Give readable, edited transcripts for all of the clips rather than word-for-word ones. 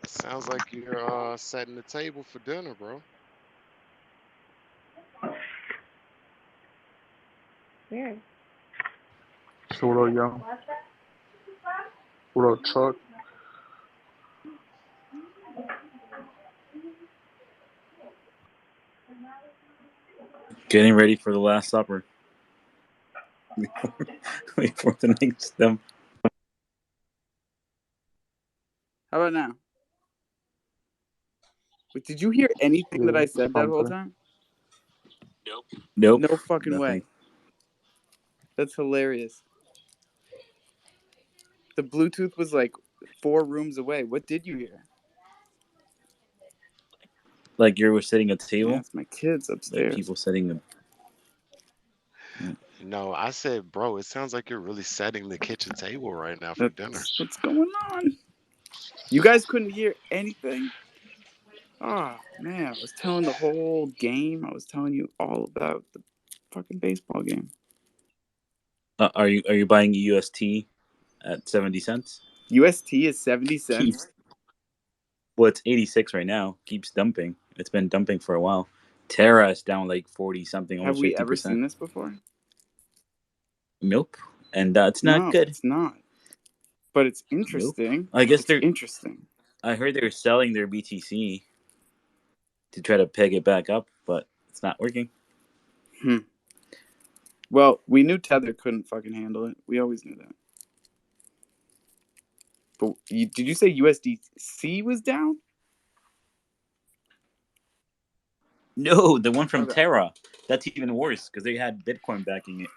Sounds like you're setting the table for dinner, bro. Weird. So what up, y'all? What up, Chuck? Getting ready for the Last Supper. Before the next dump. How about now? Wait, did you hear anything that I said that whole time? Nope. No fucking Nothing. way. That's hilarious. The Bluetooth was like 4 rooms away. What did you hear? Like you were sitting at the table? Yeah, it's my kids upstairs. Like people sitting in... No, I said, bro, it sounds like you're really setting the kitchen table right now for dinner. What's going on? You guys couldn't hear anything? Oh, man. I was telling the whole game. I was telling you all about the fucking baseball game. Are you buying UST at 70 cents? UST is 70 cents? Well, it's 86 right now. Keeps dumping. It's been dumping for a while. Terra is down like 40-something, almost 50%. Have we ever seen this before? Nope. And it's not good. It's not. But it's interesting. Nope. I guess they're interesting. I heard they're selling their BTC to try to peg it back up, but it's not working. Well, we knew Tether couldn't fucking handle it. We always knew that. But did you say USDC was down? No, the one from Terra. That's even worse because they had Bitcoin backing it.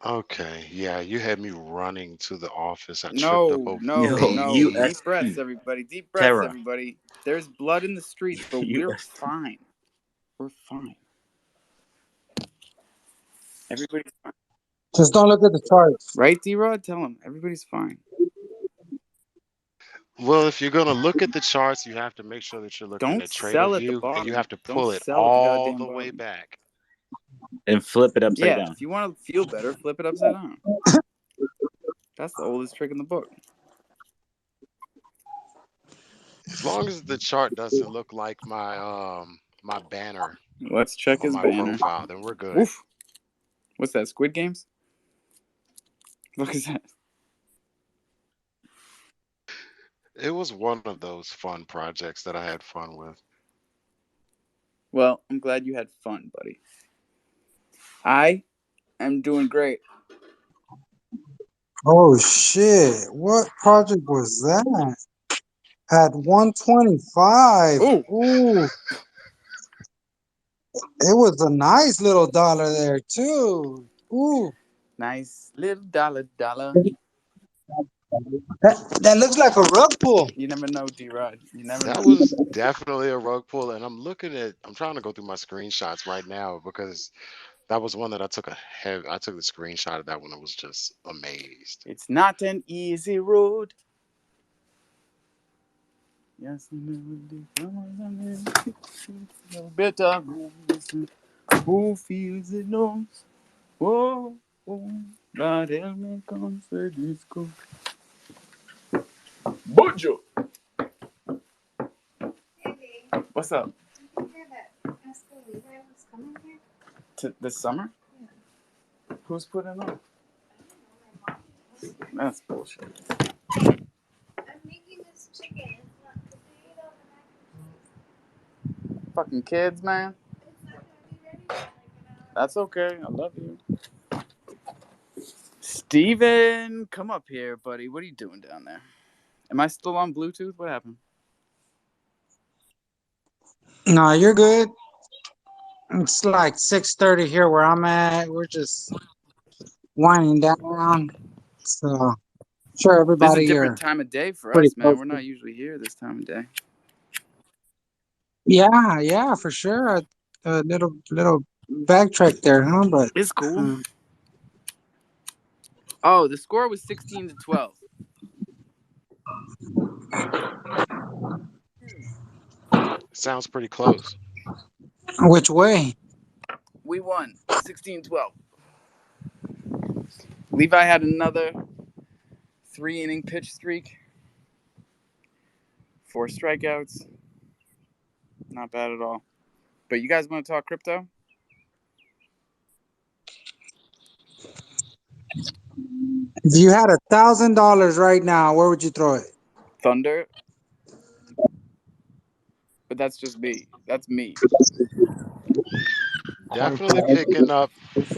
Okay, yeah, you had me running to the office. I tripped up over No. Deep breaths, everybody. Deep breaths, Terra. Everybody. There's blood in the streets, but we're fine. We're fine. Everybody's fine. Just don't look at the charts. Right, D-Rod? Tell him. Everybody's fine. Well, if you're going to look at the charts, you have to make sure that you're looking at TraderView, and you have to pull it all the way back. And flip it upside down. Yeah, if you want to feel better, flip it upside down. That's the oldest trick in the book. As long as the chart doesn't look like my my banner. Let's check his banner. Profile, then we're good. Oof. What's that, Squid Games? What is that? It was one of those fun projects that I had fun with. Well, I'm glad you had fun, buddy. I am doing great. Oh, shit. What project was that? Had 125. Ooh. It was a nice little dollar there, too. Ooh. Nice little dollar. That looks like a rug pull. You never know, D-Rod. You never know. That was definitely a rug pull, and I'm trying to go through my screenshots right now because that was one that I took the screenshot of that one. I was just amazed. It's not an easy road. Yes, better. Who feels it knows? Oh, God help me come for this go. Bonjour. What's up? this summer? Who's putting it on? That's bullshit. I'm making this chicken. It's not the potato and Fucking kids, man. it's not gonna be ready for like an hour. That's okay. I love you. Steven, come up here, buddy. What are you doing down there? Am I still on Bluetooth? What happened? No, you're good. It's like 6:30 here where I'm at. We're just winding down. So sure This is a everybody different here. time of day for Pretty us, man. close We're to- not usually here this time of day. Yeah, for sure. A little backtrack there, huh? But It's cool. Oh, the score was 16-12. Sounds pretty close. which way? We won 16-12. Levi had another 3-inning pitch streak. 4 strikeouts. Not bad at all. But you guys want to talk crypto? If you had $1,000 right now, where would you throw it? Thunder. But that's just me. That's me. Definitely picking up.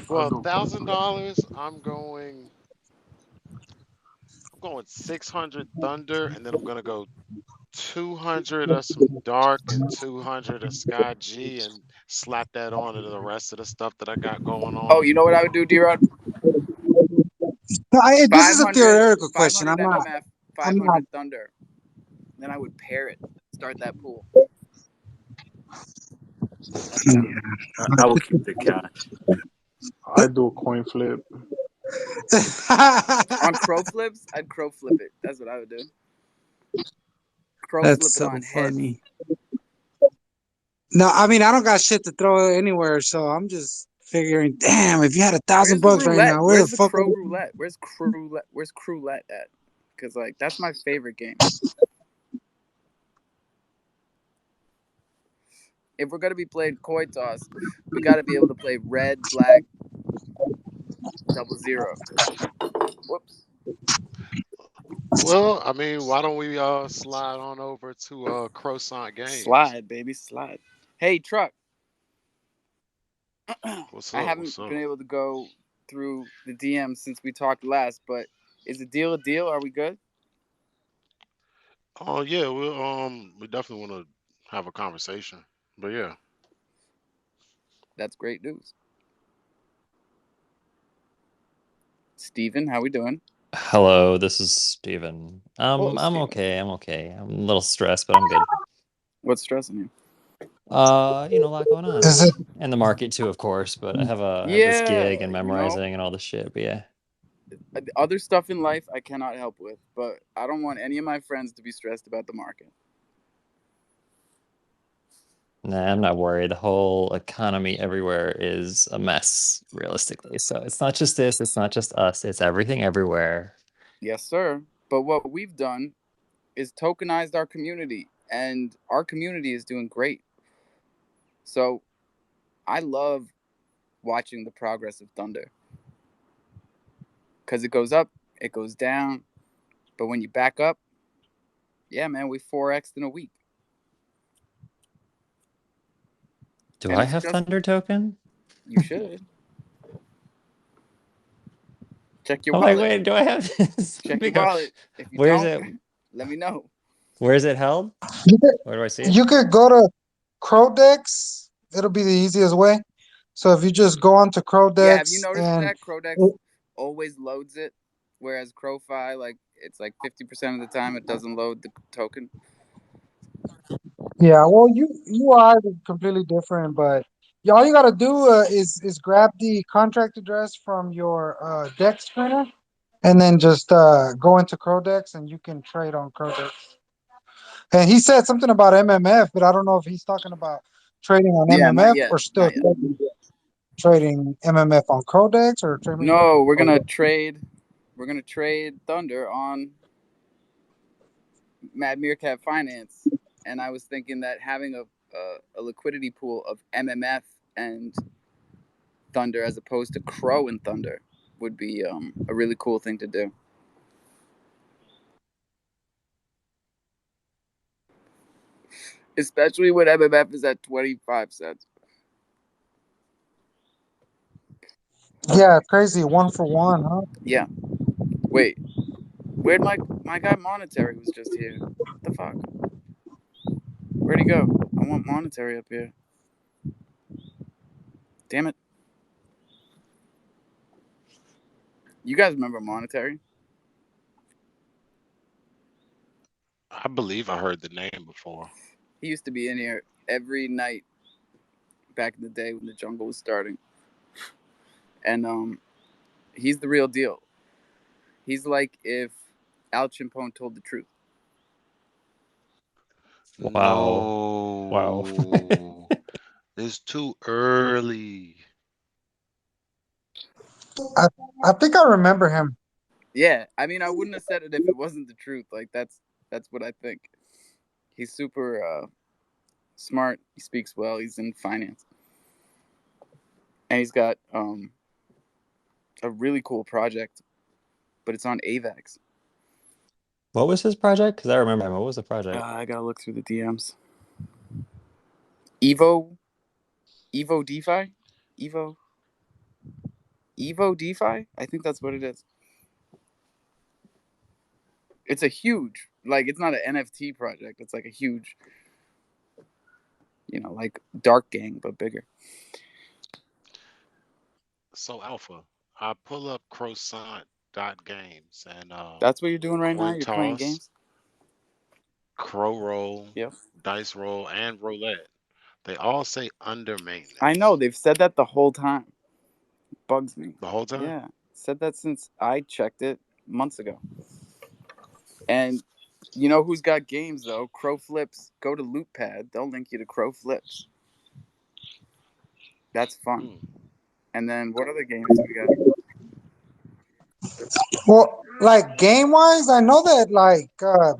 Well, go. $1,000. I'm going 600 Thunder, and then I'm gonna go 200 of some Dark and 200 of Sky G, and slap that on to the rest of the stuff that I got going on. Oh, you know what I would do, D-Rod? No, this is a 500 theoretical question. 500 I'm not. MMF, I'm 500 not. Thunder. Then I would pair it. Start that pool. I will keep the cash. I do a coin flip. On crow flips, I'd crow flip it. That's what I would do. Crow That's flip so it on head. funny. No, I mean I don't got shit to throw anywhere, so I'm just figuring. Damn, if you had $1,000 Where's the right roulette? now, where Where's the the fuck? crow roulette? Where's crewlette? Where's crewlette at? Because like that's my favorite game. If we're gonna be playing coin toss, we gotta be able to play red, black, 00. Whoops. Well, I mean, why don't we slide on over to Croissant Games? Slide, baby, slide. Hey, Truck. What's I up? haven't What's up? been able to go through the DM since we talked last, but is the deal a deal? Are we good? Oh yeah, we definitely want to have a conversation. But yeah, That's great news. Steven, how we doing? Hello, this is Steven. Hello, I'm Steven. okay. I'm okay. I'm a little stressed, but I'm good. What's stressing you? A lot going on. Is it? And the market too, of course, but I have this Yeah, gig and you know, memorizing and all this shit, but yeah. other stuff in life I cannot help with, but I don't want any of my friends to be stressed about the market. Nah, I'm not worried. The whole economy everywhere is a mess, realistically. So it's not just this, it's not just us, it's everything everywhere. Yes, sir. But what we've done is tokenized our community, and our community is doing great. So I love watching the progress of Thunder. Because it goes up, it goes down. But when you back up, yeah, man, we 4x'd in a week. Do And I it's have just- Thunder token? You should. Check your Oh, wallet. wait, do I have this? Check Let me your go. wallet. If you Where's don't, it? let me know. Where is it held? You could, Where do I see it? you could go to Crodex. It'll be the easiest way. So if you just go onto Crodex Yeah, have you noticed and that Crodex always loads it, whereas CrowFi, like it's like 50% of the time it doesn't load the token. yeah, well, you are completely different, but yeah, all you gotta do is grab the contract address from your Dex printer, and then just go into Crodex, and you can trade on Crodex. And he said something about MMF, but I don't know if he's talking about trading on Yeah, not MMF yet. or still Not yet. trading MMF on Crodex or trading. No, we're gonna trade. We're gonna trade Thunder on Mad Meerkat Finance, and I was thinking that having a liquidity pool of MMF and Thunder as opposed to Crow and Thunder would be a really cool thing to do. Especially when MMF is at 25 cents. Yeah, crazy. 1 for 1, huh? Yeah. Wait. Where'd my guy Monetary was just here? What the fuck? Where'd he go? I want Monetary up here. Damn it. You guys remember Monetary? I believe I heard the name before. He used to be in here every night back in the day when the jungle was starting. And he's the real deal. He's like if Al Chimpone told the truth. Wow. Wow. No. It's too early. I think I remember him. Yeah, I mean, I wouldn't have said it if it wasn't the truth. Like that's what I think. He's super smart. He speaks well. He's in finance, and he's got a really cool project, but it's on AVAX. What was his project? Because I remember him. What was the project? I gotta look through the DMs. Evo DeFi, Evo DeFi. I think that's what it is. It's a huge, like, it's not an NFT project. It's like a huge, like Dark Gang but bigger. So Alpha, I pull up Croissant.games and That's what you're doing right now. Coin You're playing Toss, games. Crow Roll, Yep. Dice Roll, and Roulette. They all say under maintenance. I know they've said that the whole time. It bugs me. The whole time? Yeah, said that since I checked it months ago. And you know who's got games though? Crow Flips. Go to LootPad. They'll link you to Crow Flips. That's fun. And then what other games do we got? Well, like game wise, I know that like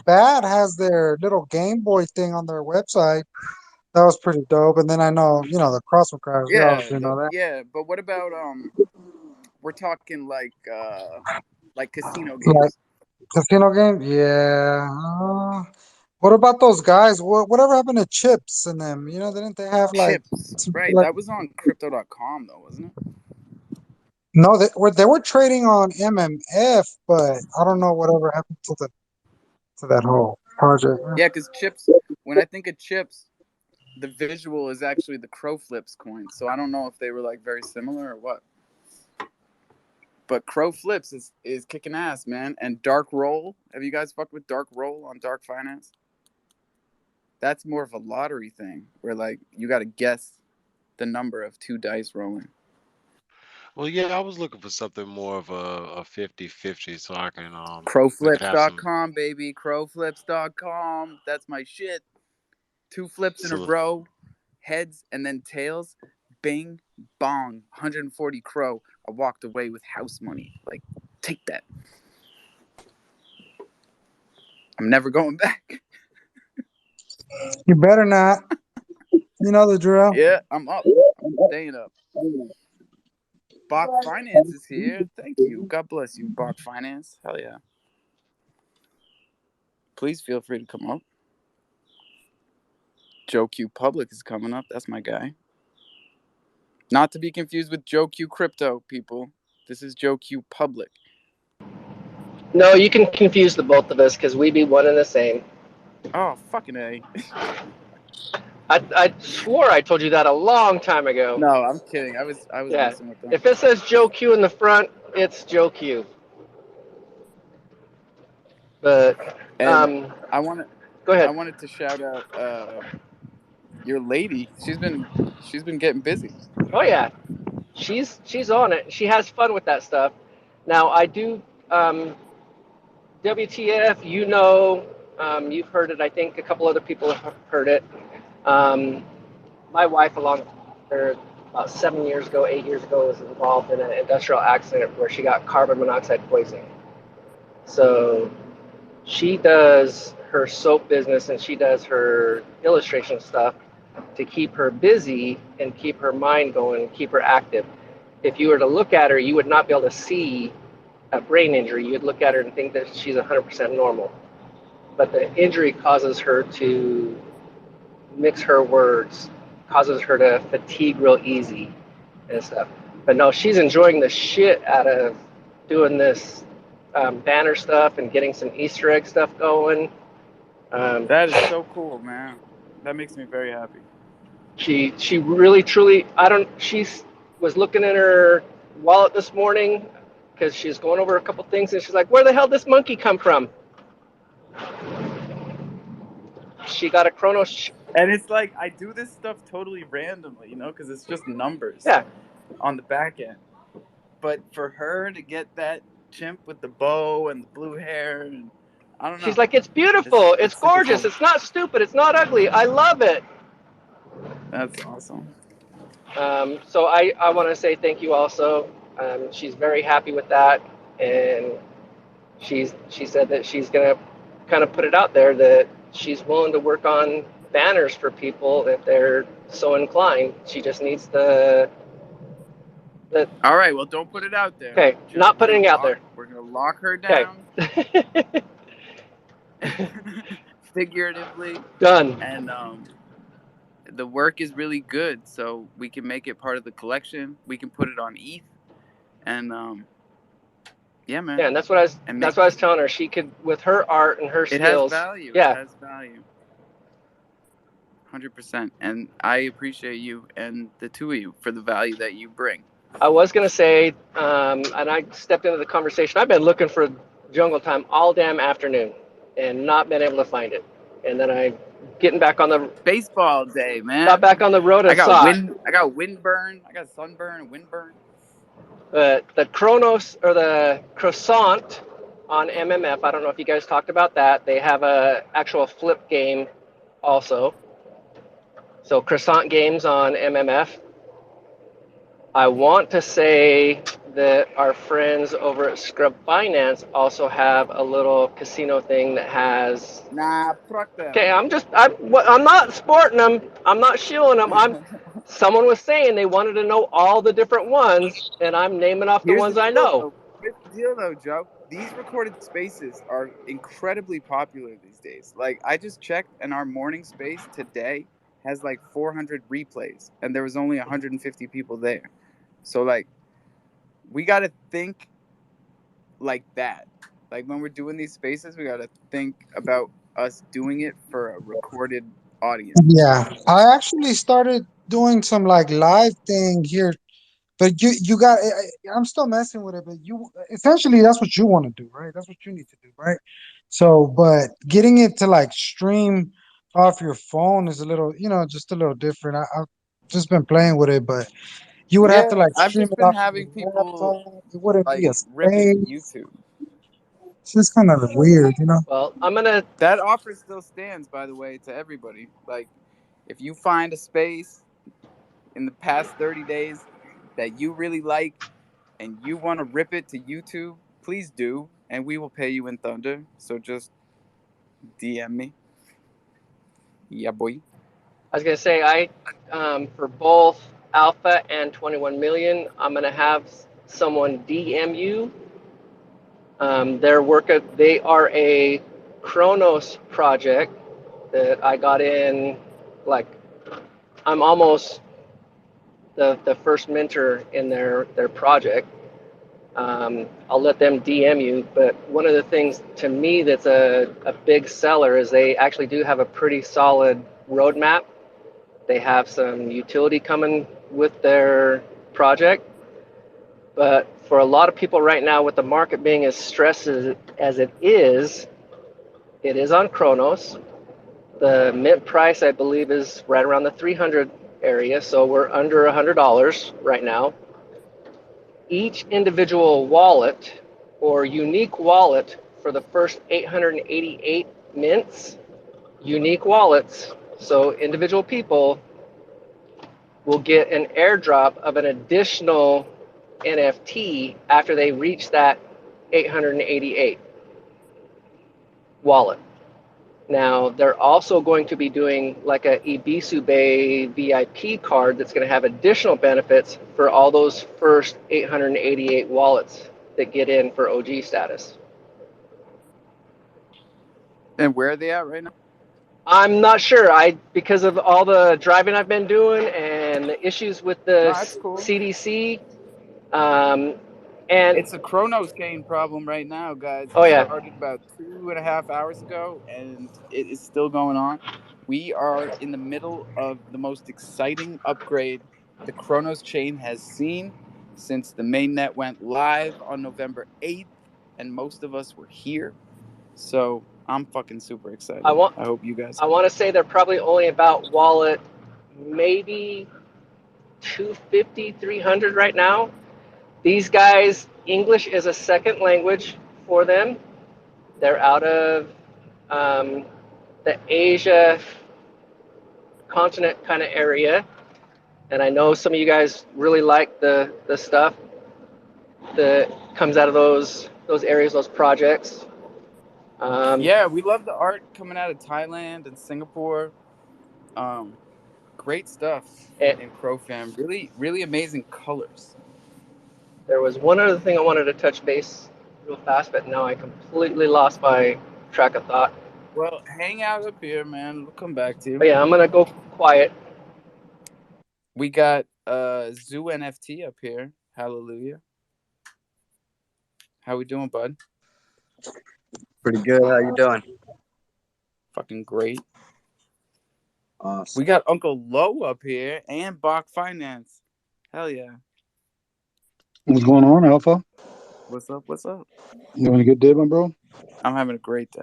Bad has their little Game Boy thing on their website. That was pretty dope. And then I know, the CrossFit Crowds. Yeah, Obviously know that. yeah. But what about we're talking like casino games. Casino game? Yeah. What about those guys? Whatever happened to Chips and them? Didn't they have like Chips? some- Right. like- That was on crypto.com though, wasn't it? No, they were trading on MMF, but I don't know whatever happened to that whole project. Yeah, because Chips, when I think of Chips, the visual is actually the Crow Flips coin. So I don't know if they were like very similar or what. But Crow Flips is kicking ass, man. And Dark Roll. Have you guys fucked with Dark Roll on Dark Finance? That's more of a lottery thing where like you got to guess the number of 2 dice rolling. Well, yeah, I was looking for something more of a 50-50 so I can Crowflips.com, baby. Crowflips.com. That's my shit. 2 flips in a row, heads and then tails. Bing, bong, 140 crow. I walked away with house money. Like, take that. I'm never going back. You better not. You know the drill. Yeah, I'm up. I'm staying up. Bach Finance is here. Thank you. God bless you, Bach Finance. Hell yeah. Please feel free to come up. Joe Q Public is coming up. That's my guy. Not to be confused with Joe Q Crypto, people. This is Joe Q Public. No, you can confuse the both of us because we be one and the same. Oh, fucking A. I swore I told you that a long time ago. No, I'm kidding. I was messing with them. If it says Joe Q in the front, it's Joe Q. But I wanted go ahead. I wanted to shout out your lady. She's been getting busy. Oh yeah, she's on it. She has fun with that stuff. Now I do WTF. You've heard it. I think a couple other people have heard it. My wife, along her about 8 years ago, was involved in an industrial accident where she got carbon monoxide poisoning. So she does her soap business and she does her illustration stuff to keep her busy and keep her mind going, keep her active. if you were to look at her, you would not be able to see a brain injury. You'd look at her and think that she's 100% normal. But the injury causes her to mix her words, causes her to fatigue real easy and stuff. But no, she's enjoying the shit out of doing this banner stuff and getting some Easter egg stuff going. That is so cool, man. That makes me very happy. She really truly she was looking in her wallet this morning because she's going over a couple things and she's like, where the hell did this monkey come from? She got a Chronos. And it's like I do this stuff totally randomly, you know, because it's just numbers Yeah. on the back end. But for her to get that chimp with the bow and the blue hair, and I don't know. She's like, it's beautiful. It's super gorgeous. cool. It's not stupid. It's not ugly. I love it. That's awesome. So I want to say thank you also. She's very happy with that. And she said that she's going to kind of put it out there that she's willing to work on banners for people if they're so inclined. She just needs the All right, well, don't put it out there. Okay, Just not putting it out there. We're going to lock her Okay. down. Figuratively. Done. And the work is really good, so we can make it part of the collection. We can put it on ETH. And yeah, man. Yeah, and that's what I was telling her. She could, with her art and her skills. It has value. Yeah. It has value. 100%. And I appreciate you and the two of you for the value that you bring. I was going to say, and I stepped into the conversation, I've been looking for Jungle Time all damn afternoon and not been able to find it. And then I getting back on the baseball day, man. Got back on the road and I got windburn. I got sunburn and windburn. The Chronos or the Croissant on MMF, I don't know if you guys talked about that. They have a actual flip game also. So Croissant games on MMF. I want to say that our friends over at Scrub Finance also have a little casino thing that has. Nah, fuck that. Okay, I'm not sporting them. I'm not shilling them. Someone was saying they wanted to know all the different ones, and I'm naming off the ones I know. Here's the deal, though, Joe. These recorded spaces are incredibly popular these days. Like, I just checked, and our morning space today has like 400 replays, and there was only 150 people there. So, like, we got to think like that. Like, when we're doing these spaces, we got to think about us doing it for a recorded audience. Yeah, I actually started doing some like live thing here, but you got. I'm still messing with it, but you essentially that's what you want to do, right? That's what you need to do, right? So, but getting it to like stream off your phone is a little, just a little different. I've just been playing with it, but you would have to like I've stream just it been off having your people laptop. It wouldn't like be a rip it to space. YouTube. It's just kind of weird, Well, That offer still stands, by the way, to everybody. Like, if you find a space in the past 30 days that you really like and you want to rip it to YouTube, please do, and we will pay you in Thunder. So just DM me. Yeah, boy. I was gonna say for both Alpha and 21 Million, I'm gonna have someone DM you. They are a Chronos project that I got in. Like, I'm almost the first mentor in their project. I'll let them DM you, but one of the things to me that's a big seller is they actually do have a pretty solid roadmap. They have some utility coming with their project, but for a lot of people right now, with the market being as stressed as it is on Chronos. The mint price, I believe, is right around the 300 area, so we're under $100 right now. Each individual wallet or unique wallet for the first 888 mints, unique wallets, so individual people will get an airdrop of an additional NFT after they reach that 888 wallet. Now, they're also going to be doing like a Ibisu Bay VIP card that's going to have additional benefits for all those first 888 wallets that get in for OG status. And where are they at right now? I'm not sure. Because of all the driving I've been doing and the issues with the No, that's cool. CDC, and It's a Chronos game problem right now, guys. Oh, yeah. It started about 2.5 hours ago, and it is still going on. We are in the middle of the most exciting upgrade the Chronos chain has seen since the mainnet went live on November 8th, and most of us were here. So I'm fucking super excited. I hope you guys. I want to say they're probably only about wallet maybe 250, 300 right now. These guys, English is a second language for them. They're out of the Asia continent kind of area. And I know some of you guys really like the stuff that comes out of those areas, those projects. Yeah, we love the art coming out of Thailand and Singapore. Great stuff in CrowFam. Really, really amazing colors. There was one other thing I wanted to touch base real fast, but now I completely lost my track of thought. Well, hang out up here, man. We'll come back to you. But yeah, I'm gonna go quiet. We got Zoo NFT up here. Hallelujah. How we doing, bud? Pretty good. How you doing? Fucking great. Awesome. We got Uncle Low up here and Bach Finance. Hell yeah. What's going on, Alpha? What's up? What's up? You having a good day, my bro? I'm having a great day.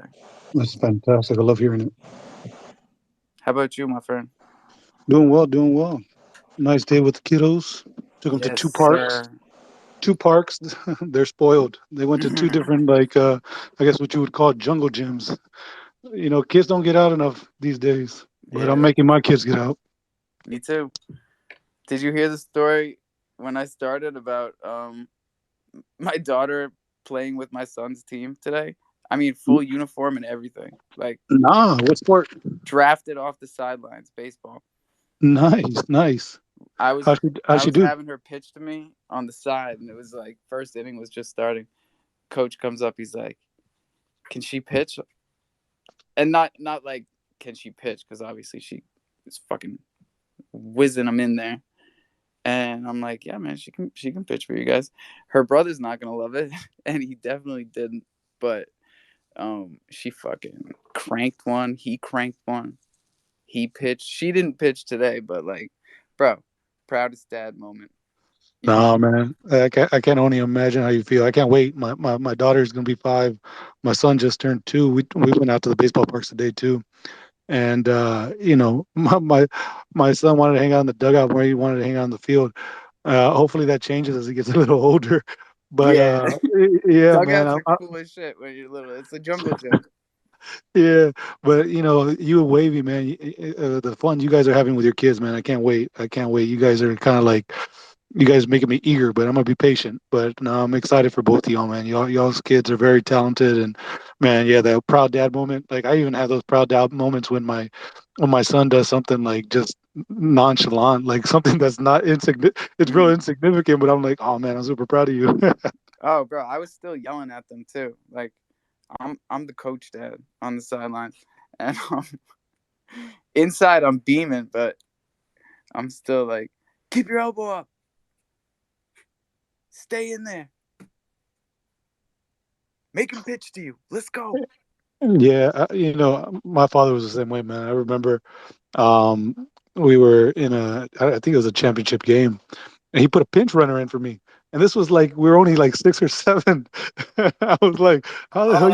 That's fantastic. I love hearing it. How about you, my friend? Doing well, doing well. Nice day with the kiddos. Took them to two parks. Sir. Two parks. They're spoiled. They went to two different, I guess what you would call jungle gyms. You know, kids don't get out enough these days. But I'm making my kids get out. Me too. Did you hear the story when I started about my daughter playing with my son's team today? I mean, full uniform and everything. Like, nah, what sport? Drafted off the sidelines, baseball. Nice. I was having her pitch to me on the side, and it was like first inning was just starting. Coach comes up, he's like, "Can she pitch?" And not like, "Can she pitch?" Because obviously she is fucking whizzing them in there. And I'm like, "Yeah, man, she can pitch for you guys." Her brother's not gonna love it, and he definitely didn't. But she fucking cranked one. He cranked one. He pitched. She didn't pitch today, but like, bro, proudest dad moment. No, man, I can't only imagine how you feel. I can't wait. My daughter's gonna be 5. My son just turned 2. We went out to the baseball parks today too, and you know, my son wanted to hang out in the dugout where he wanted to hang out on the field. Hopefully that changes as he gets a little older. But yeah, Dugouts man, are cool as shit when you're little. It's a jungle gym. Yeah, but you know, you and Wavy, man, the fun you guys are having with your kids, man, I can't wait. You guys are kind of like, you guys making me eager, but I'm gonna be patient. But no, I'm excited for both of y'all, man. Y'all's kids are very talented, and man, yeah, that proud dad moment. Like I even have those proud dad moments when my son does something like just nonchalant, like something that's not insignificant. It's real insignificant, but I'm like, oh man, I'm super proud of you. Oh, bro, I was still yelling at them too. Like, I'm the coach dad on the sidelines, and inside I'm beaming, but I'm still like, keep your elbow up, stay in there, make him pitch to you. Let's go. Yeah, you know, my father was the same way, man. I remember we were in I think it was a championship game, and he put a pinch runner in for me. And this was like, we were only like 6 or 7. I was like, how the hell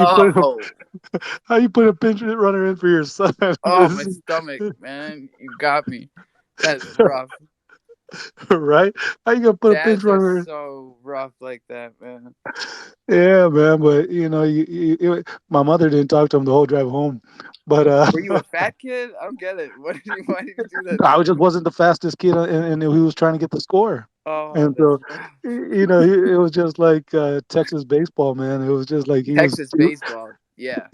you put a pinch runner in for your son? Oh, my stomach, man. You got me. That's rough. Right? How you gonna put Dads a pinch runner in? So rough like that, man. Yeah, man. But you know, my mother didn't talk to him the whole drive home. But were you a fat kid? I don't get it. Why did you do that? I just wasn't the fastest kid, and he was trying to get the score. Oh, and so, you know, it was just like Texas baseball, man. It was just like Texas baseball. Yeah.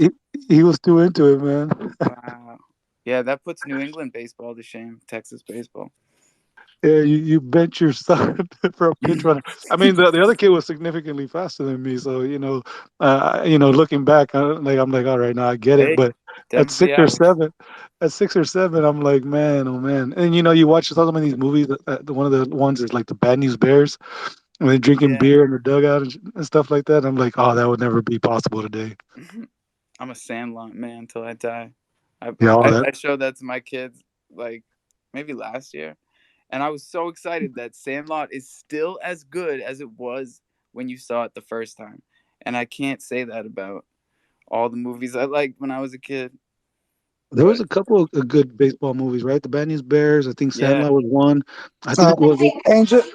he was too into it, man. Wow. Yeah, that puts New England baseball to shame. Texas baseball. Yeah, you bent your son for a pitch runner. I mean, the other kid was significantly faster than me, so looking back, I'm like, all right, now I get it. Hey, But at them's the hours. at 6 or 7, I'm like, man, oh man. And you watch some of these movies. One of the ones is like the Bad News Bears, when they're drinking Yeah. beer in the dugout and stuff like that. I'm like, oh, that would never be possible today. I'm a Sandlot man until I die. Yeah, all that. I showed that to my kids like maybe last year, and I was so excited that Sandlot is still as good as it was when you saw it the first time. And I can't say that about all the movies I liked when I was a kid. There was But a couple of good baseball movies, right? The Bad News Bears. I think yeah, Sandlot was one. I Uh, think was it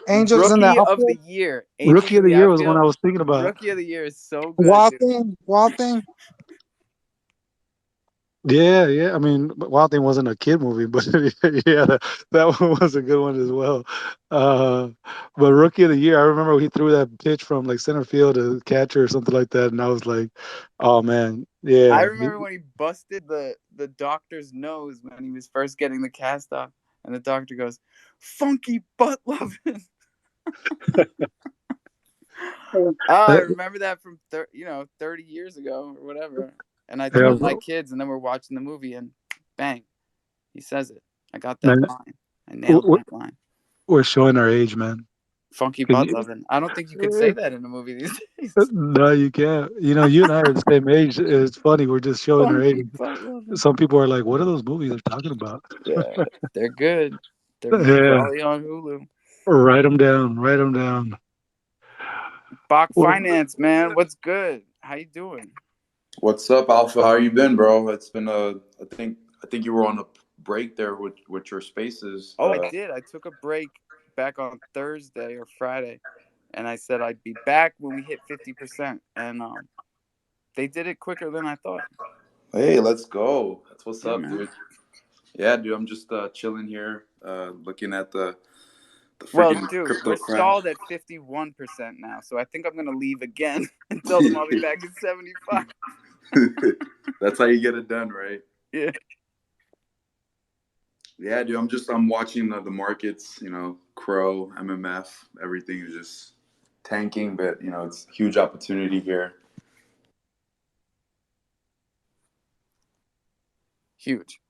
Angels in the Rookie of the outfield. Year, Angels Rookie in of the the Year was one Outfield. I was thinking about. Rookie of the Year is so good, Wild dude. Thing. Wild Thing. Yeah. I mean, Wild Thing wasn't a kid movie, but yeah, that one was a good one as well. Uh, but Rookie of the Year, I remember he threw that pitch from like center field to the catcher or something like that, and I was like, oh man, I yeah. remember when he busted the doctor's nose when he was first getting the cast off, and the doctor goes, "Funky butt loving." I That, remember that from 30 years ago or whatever. And I yeah, told my kids, and then we're watching the movie, and bang, he says it. I got that man, line. I nailed we're, that line. we're showing our age, man. Funky 'Cause butt loving. I don't think you could say that in a movie these days. no, you can't. You and I are the same age. It's funny. We're just showing our age. Funky butt loving. Some people are like, "What are those movies they're talking about?" Yeah, they're good. They're Yeah, probably on Hulu. write them down. Write them down. Bach Well, Finance, man. What's good? How you doing? What's up, Alpha? How you been, bro? It's been I think you were on a break there with your spaces. Oh, I did. I took a break back on Thursday or Friday, and I said I'd be back when we hit 50%, and they did it quicker than I thought. Hey, let's go. That's what's Yeah, up, man. dude. Yeah, dude. I'm just chilling here, looking at the Well, freaking dude, crypto we're crash. stalled at 51% now, so I think I'm gonna leave again and tell them I'll be back at 75. That's how you get it done, right? Yeah. Yeah, dude. I'm watching the markets. Crow, MMF, everything is just tanking, but it's huge opportunity here. Huge.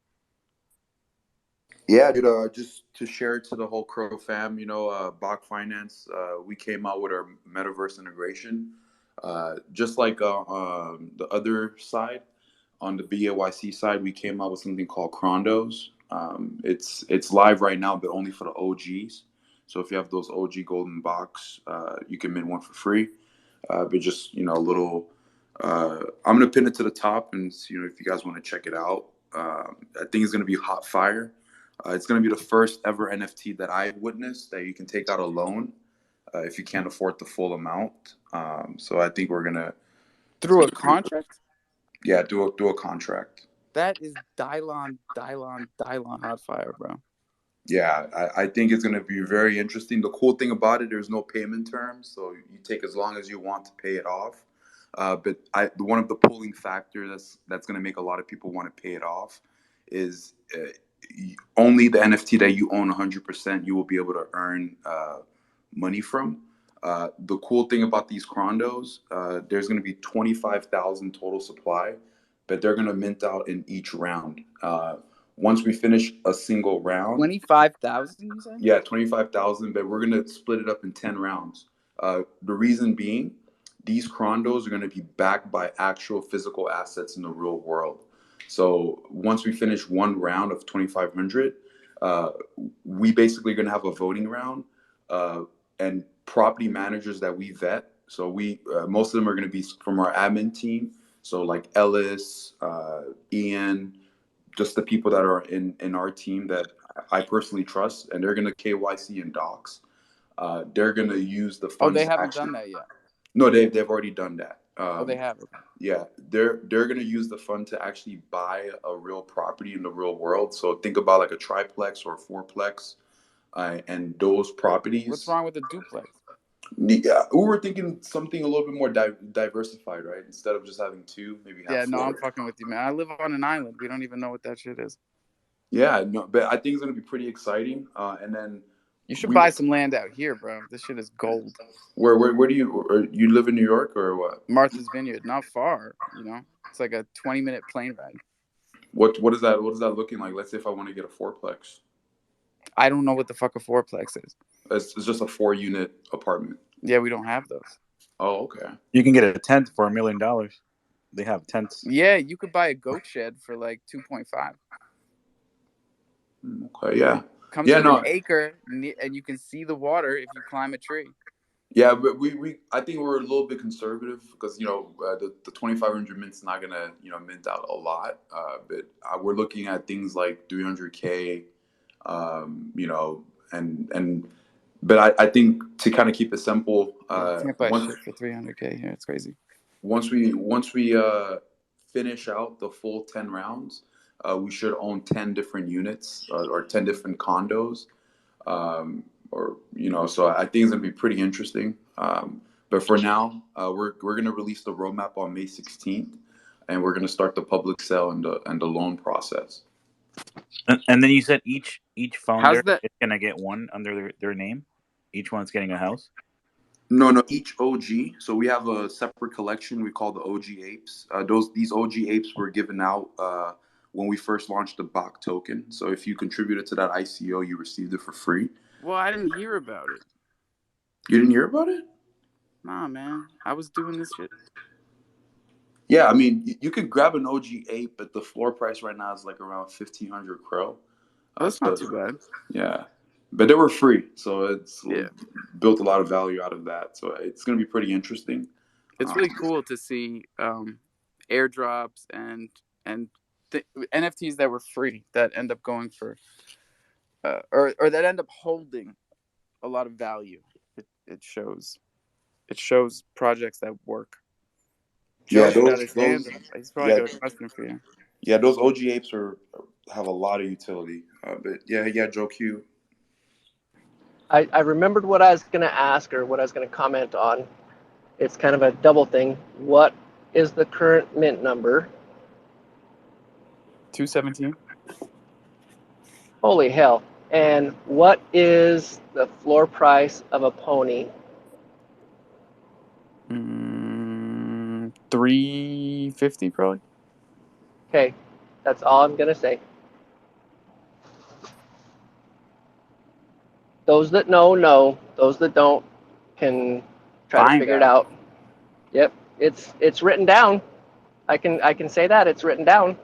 Yeah, dude. Just to share to the whole Crow fam, Bach Finance, we came out with our metaverse integration. Just like the other side, on the BAYC side, we came out with something called Crondos. It's live right now, but only for the OGs. So if you have those OG golden box, you can mint one for free. But just a little. I'm gonna pin it to the top, and if you guys want to check it out, I think it's gonna be hot fire. It's going to be the first ever NFT that I witnessed that you can take out a loan if you can't afford the full amount. So I think we're gonna Through a contract? Yeah, do a contract. That is Dylon hot fire, bro. Yeah, I think it's going to be very interesting. The cool thing about it, there's no payment terms, so you take as long as you want to pay it off. But one of the pulling factors that's going to make a lot of people want to pay it off is only the NFT that you own 100% you will be able to earn money from. The cool thing about these Crondos, there's going to be 25,000 total supply, but they're going to mint out in each round. Once we finish a single round, 25,000, you said? Yeah, 25,000, but we're gonna split it up in 10 rounds. The reason being, these Crondos are gonna be backed by actual physical assets in the real world. So once we finish one round of 2,500, we basically gonna have a voting round, and property managers that we vet. So most of them are gonna be from our admin team. So like Ellis, Ian, just the people that are in our team that I personally trust, and they're going to KYC and docs. They're going to use the funds. Oh, they haven't done that yet. No, they've already done that. They have. Okay. Yeah, they're going to use the fund to actually buy a real property in the real world. So think about like a triplex or a fourplex, and those properties. What's wrong with a duplex? Yeah, we were thinking something a little bit more diversified, right? Instead of just having two, maybe have Yeah, no, I'm four. fucking with you, man. I live on an island. We don't even know what that shit is. Yeah, no, but I think it's gonna be pretty exciting. And then You should buy some land out here, bro. This shit is gold. Where do you live in New York or what? Martha's Vineyard, not far. You know, it's like a 20-minute plane ride. What is that? What is that looking like? Let's say if I want to get a fourplex. I don't know what the fuck a fourplex is. It's just a 4-unit apartment. Yeah, we don't have those. Oh, okay. You can get a tent for $1 million. They have tents. Yeah, you could buy a goat shed for like 2.5. Okay, yeah. Comes with an acre, and you can see the water if you climb a tree. Yeah, but I think we're a little bit conservative because the 2,500 mint's not gonna mint out a lot. But we're looking at things like 300K, but I think to kind of keep it simple, you can't buy shit for 300K here. It's crazy. Once we finish out the full 10 rounds, we should own 10 different units or 10 different condos. So I think it's gonna be pretty interesting. But for now, we're gonna release the roadmap on May 16th, and we're gonna start the public sale and the loan process. And then you said each founder is gonna get one under their name. Each one's getting a house. No, each OG. So we have a separate collection we call the OG apes. These OG apes were given out when we first launched the BAC token. So if you contributed to that ICO, you received it for free. Well, I didn't hear about it. You didn't hear about it? Nah, man. I was doing this shit. Yeah, I mean, you could grab an OG ape, but the floor price right now is like around 1,500 crow. That's not too bad. Yeah, but they were free, so it's built a lot of value out of that. So it's going to be pretty interesting. It's really cool to see airdrops and NFTs that were free that end up going for or that end up holding a lot of value. It shows projects that work. Yeah, he's probably got a question for you. Yeah, those OG apes have a lot of utility. But yeah, Joe Q. I remembered what I was going to ask or what I was going to comment on. It's kind of a double thing. What is the current mint number? 217. Holy hell. And what is the floor price of a pony? 350 probably. Okay, that's all I'm gonna say. Those that know. Those that don't can try to figure it out. Yep, it's written down. I can say that it's written down.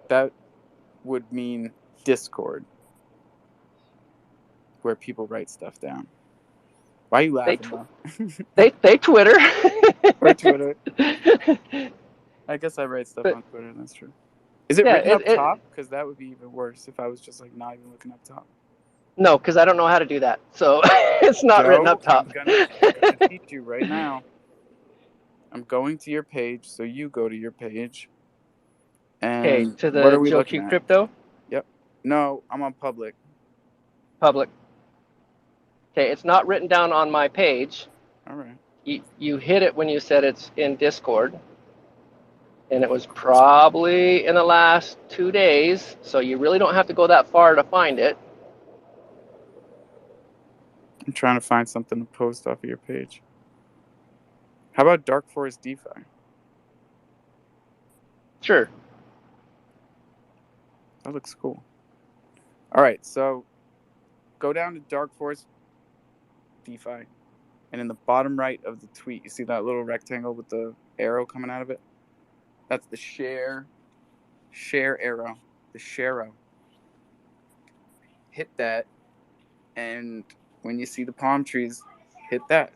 That would mean Discord, where people write stuff down. Why are you laughing? They Twitter. Or Twitter. I guess I write stuff on Twitter. That's true. Is it written up top? Because that would be even worse if I was just like not even looking up top. No, because I don't know how to do that, so it's not written up top. I'm gonna teach you right now. I'm going to your page, so you go to your page. Okay, to the Joe Q Crypto? Yep. No, I'm on public. Public. Okay, it's not written down on my page. All right. You hit it when you said it's in Discord. And it was probably in the last 2 days, so you really don't have to go that far to find it. I'm trying to find something to post off of your page. How about Dark Forest DeFi? Sure. That looks cool. All right, so go down to Dark Forest DeFi, and in the bottom right of the tweet, you see that little rectangle with the arrow coming out of it? That's the share arrow, the share. Hit that, and when you see the palm trees, hit that.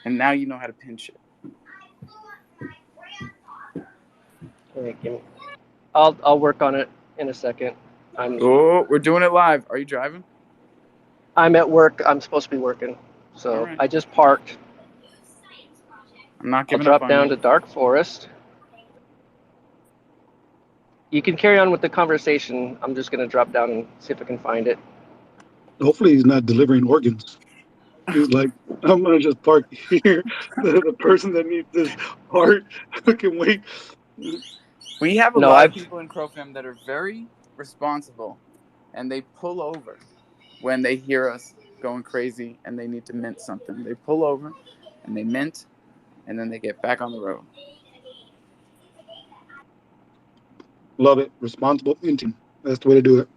And now you know how to pin shit. I'll work on it in a second. We're doing it live. Are you driving? I'm at work. I'm supposed to be working. So I just parked. I'm not giving I'll up drop down to Dark Forest. You can carry on with the conversation. I'm just going to drop down and see if I can find it. Hopefully he's not delivering organs. He's like, I'm gonna just park here. The person that needs this part can wait. We have a No, lot of I've people in Crow Fam that are very responsible, and they pull over when they hear us going crazy and they need to mint something. They pull over and they mint, and then they get back on the road. Love it. Responsible minting. That's the way to do it.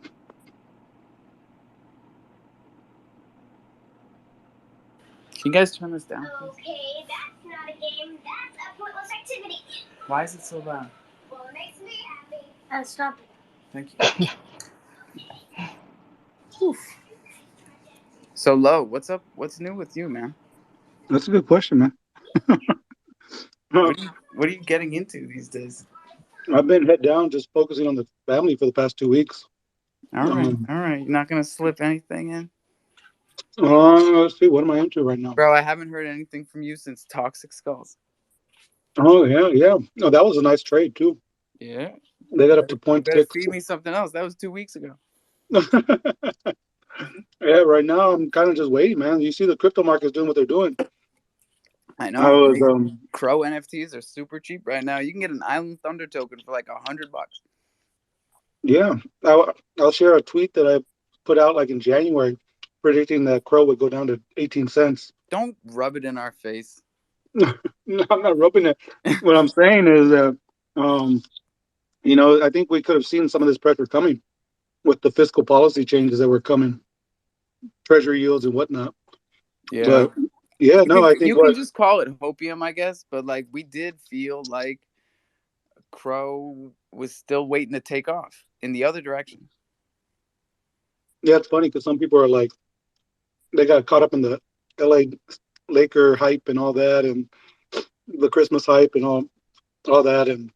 Can you guys turn this down, please? Okay, that's not a game. That's a pointless activity. Why is it so loud? Well, it makes me happy. And stop it. Thank you. So, Lo, what's up? What's new with you, man? That's a good question, man. What are you getting into these days? I've been head down, just focusing on the family for the past 2 weeks. All right. You're not gonna slip anything in, Let's see. What am I into right now? bro. I haven't heard anything from you since Toxic Skulls. Oh yeah. No, that was a nice trade too. Yeah. They got up to You 0.6. better feed me something else. That was 2 weeks ago. Yeah, right now I'm kind of just waiting, man. You see the crypto market's doing what they're doing. I know. I was Crow NFTs are super cheap right now. You can get an Island Thunder token for like $100. yeah. I'll share a tweet that I put out like in January, predicting that Crow would go down to 18 cents. Don't rub it in our face. No, I'm not rubbing it. What I'm saying is that, I think we could have seen some of this pressure coming with the fiscal policy changes that were coming, treasury yields and whatnot. Yeah. But yeah, I think you can just call it hopium, I guess. But like, we did feel like Crow was still waiting to take off in the other direction. Yeah, it's funny because some people are like, they got caught up in the LA Laker hype and all that, and the Christmas hype and all that, and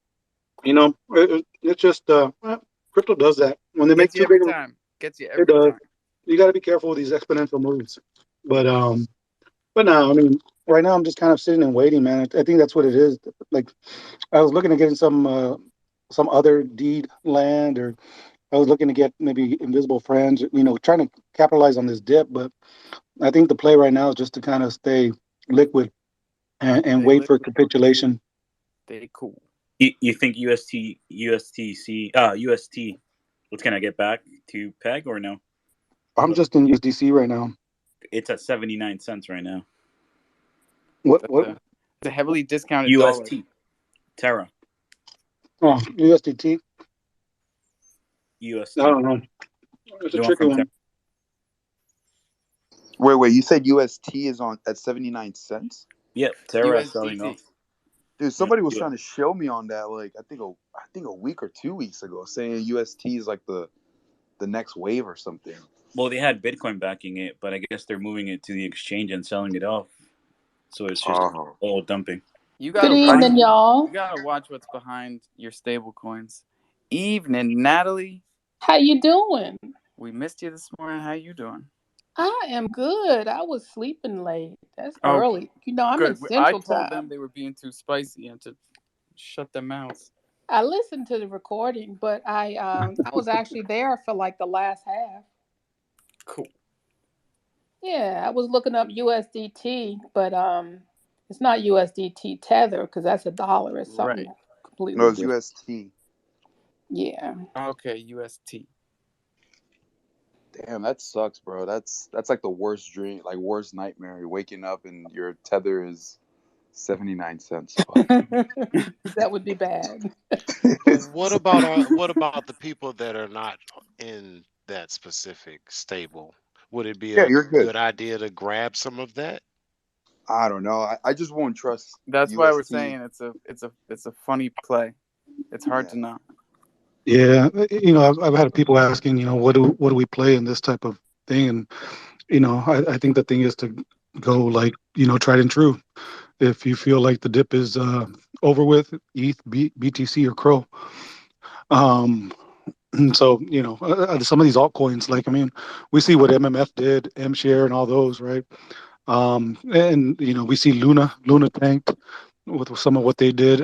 it's just crypto does that when they make Gets you too every big. time. Gets you every It time. You got to be careful with these exponential moves. But no, I mean, right now I'm just kind of sitting and waiting, man. I think that's what it is. Like, I was looking to get in some other deed land, or I was looking to get maybe Invisible Friends, trying to capitalize on this dip. But I think the play right now is just to kind of stay liquid and wait for capitulation. Stay cool. You think UST, what's going to get back to peg or no? I'm just in USDC right now. It's at 79 cents right now. What? It's a heavily discounted UST. dollar. Terra. Oh, USDT. UST. I don't know. It's a tricky one. Wait. You said UST is on at 79 cents? Yep, Terra is selling off. Dude, somebody was trying to show me on that, like I think a week or 2 weeks ago, saying UST is like the next wave or something. Well, they had Bitcoin backing it, but I guess they're moving it to the exchange and selling it off. So it's just all dumping. Good evening, y'all. You gotta watch what's behind your stable coins. Evening, Natalie. How you doing? We missed you this morning. How you doing? I am good. I was sleeping late. That's early. I'm good. in Central I told Time. them they were being too spicy and to shut their mouths. I listened to the recording, but I was actually there for like the last half. Cool. Yeah, I was looking up USDT, but it's not USDT Tether because that's $1. It's something completely No, it's different. UST. Yeah. Okay, UST. Damn, that sucks, bro. That's like the worst dream, like worst nightmare. You're waking up and your tether is 79 cents. That would be bad. What about the people that are not in that specific stable? Would it be a you're good idea to grab some of that? I don't know. I just won't trust. That's UST. why we're saying it's a funny play. It's hard to know. Yeah, I've had people asking, what do we play in this type of thing, and I think the thing is to go like tried and true. If you feel like the dip is over with, ETH, BTC, or Crow. So some of these altcoins, like we see what MMF did, MShare, and all those, right? And we see Luna tanked with some of what they did.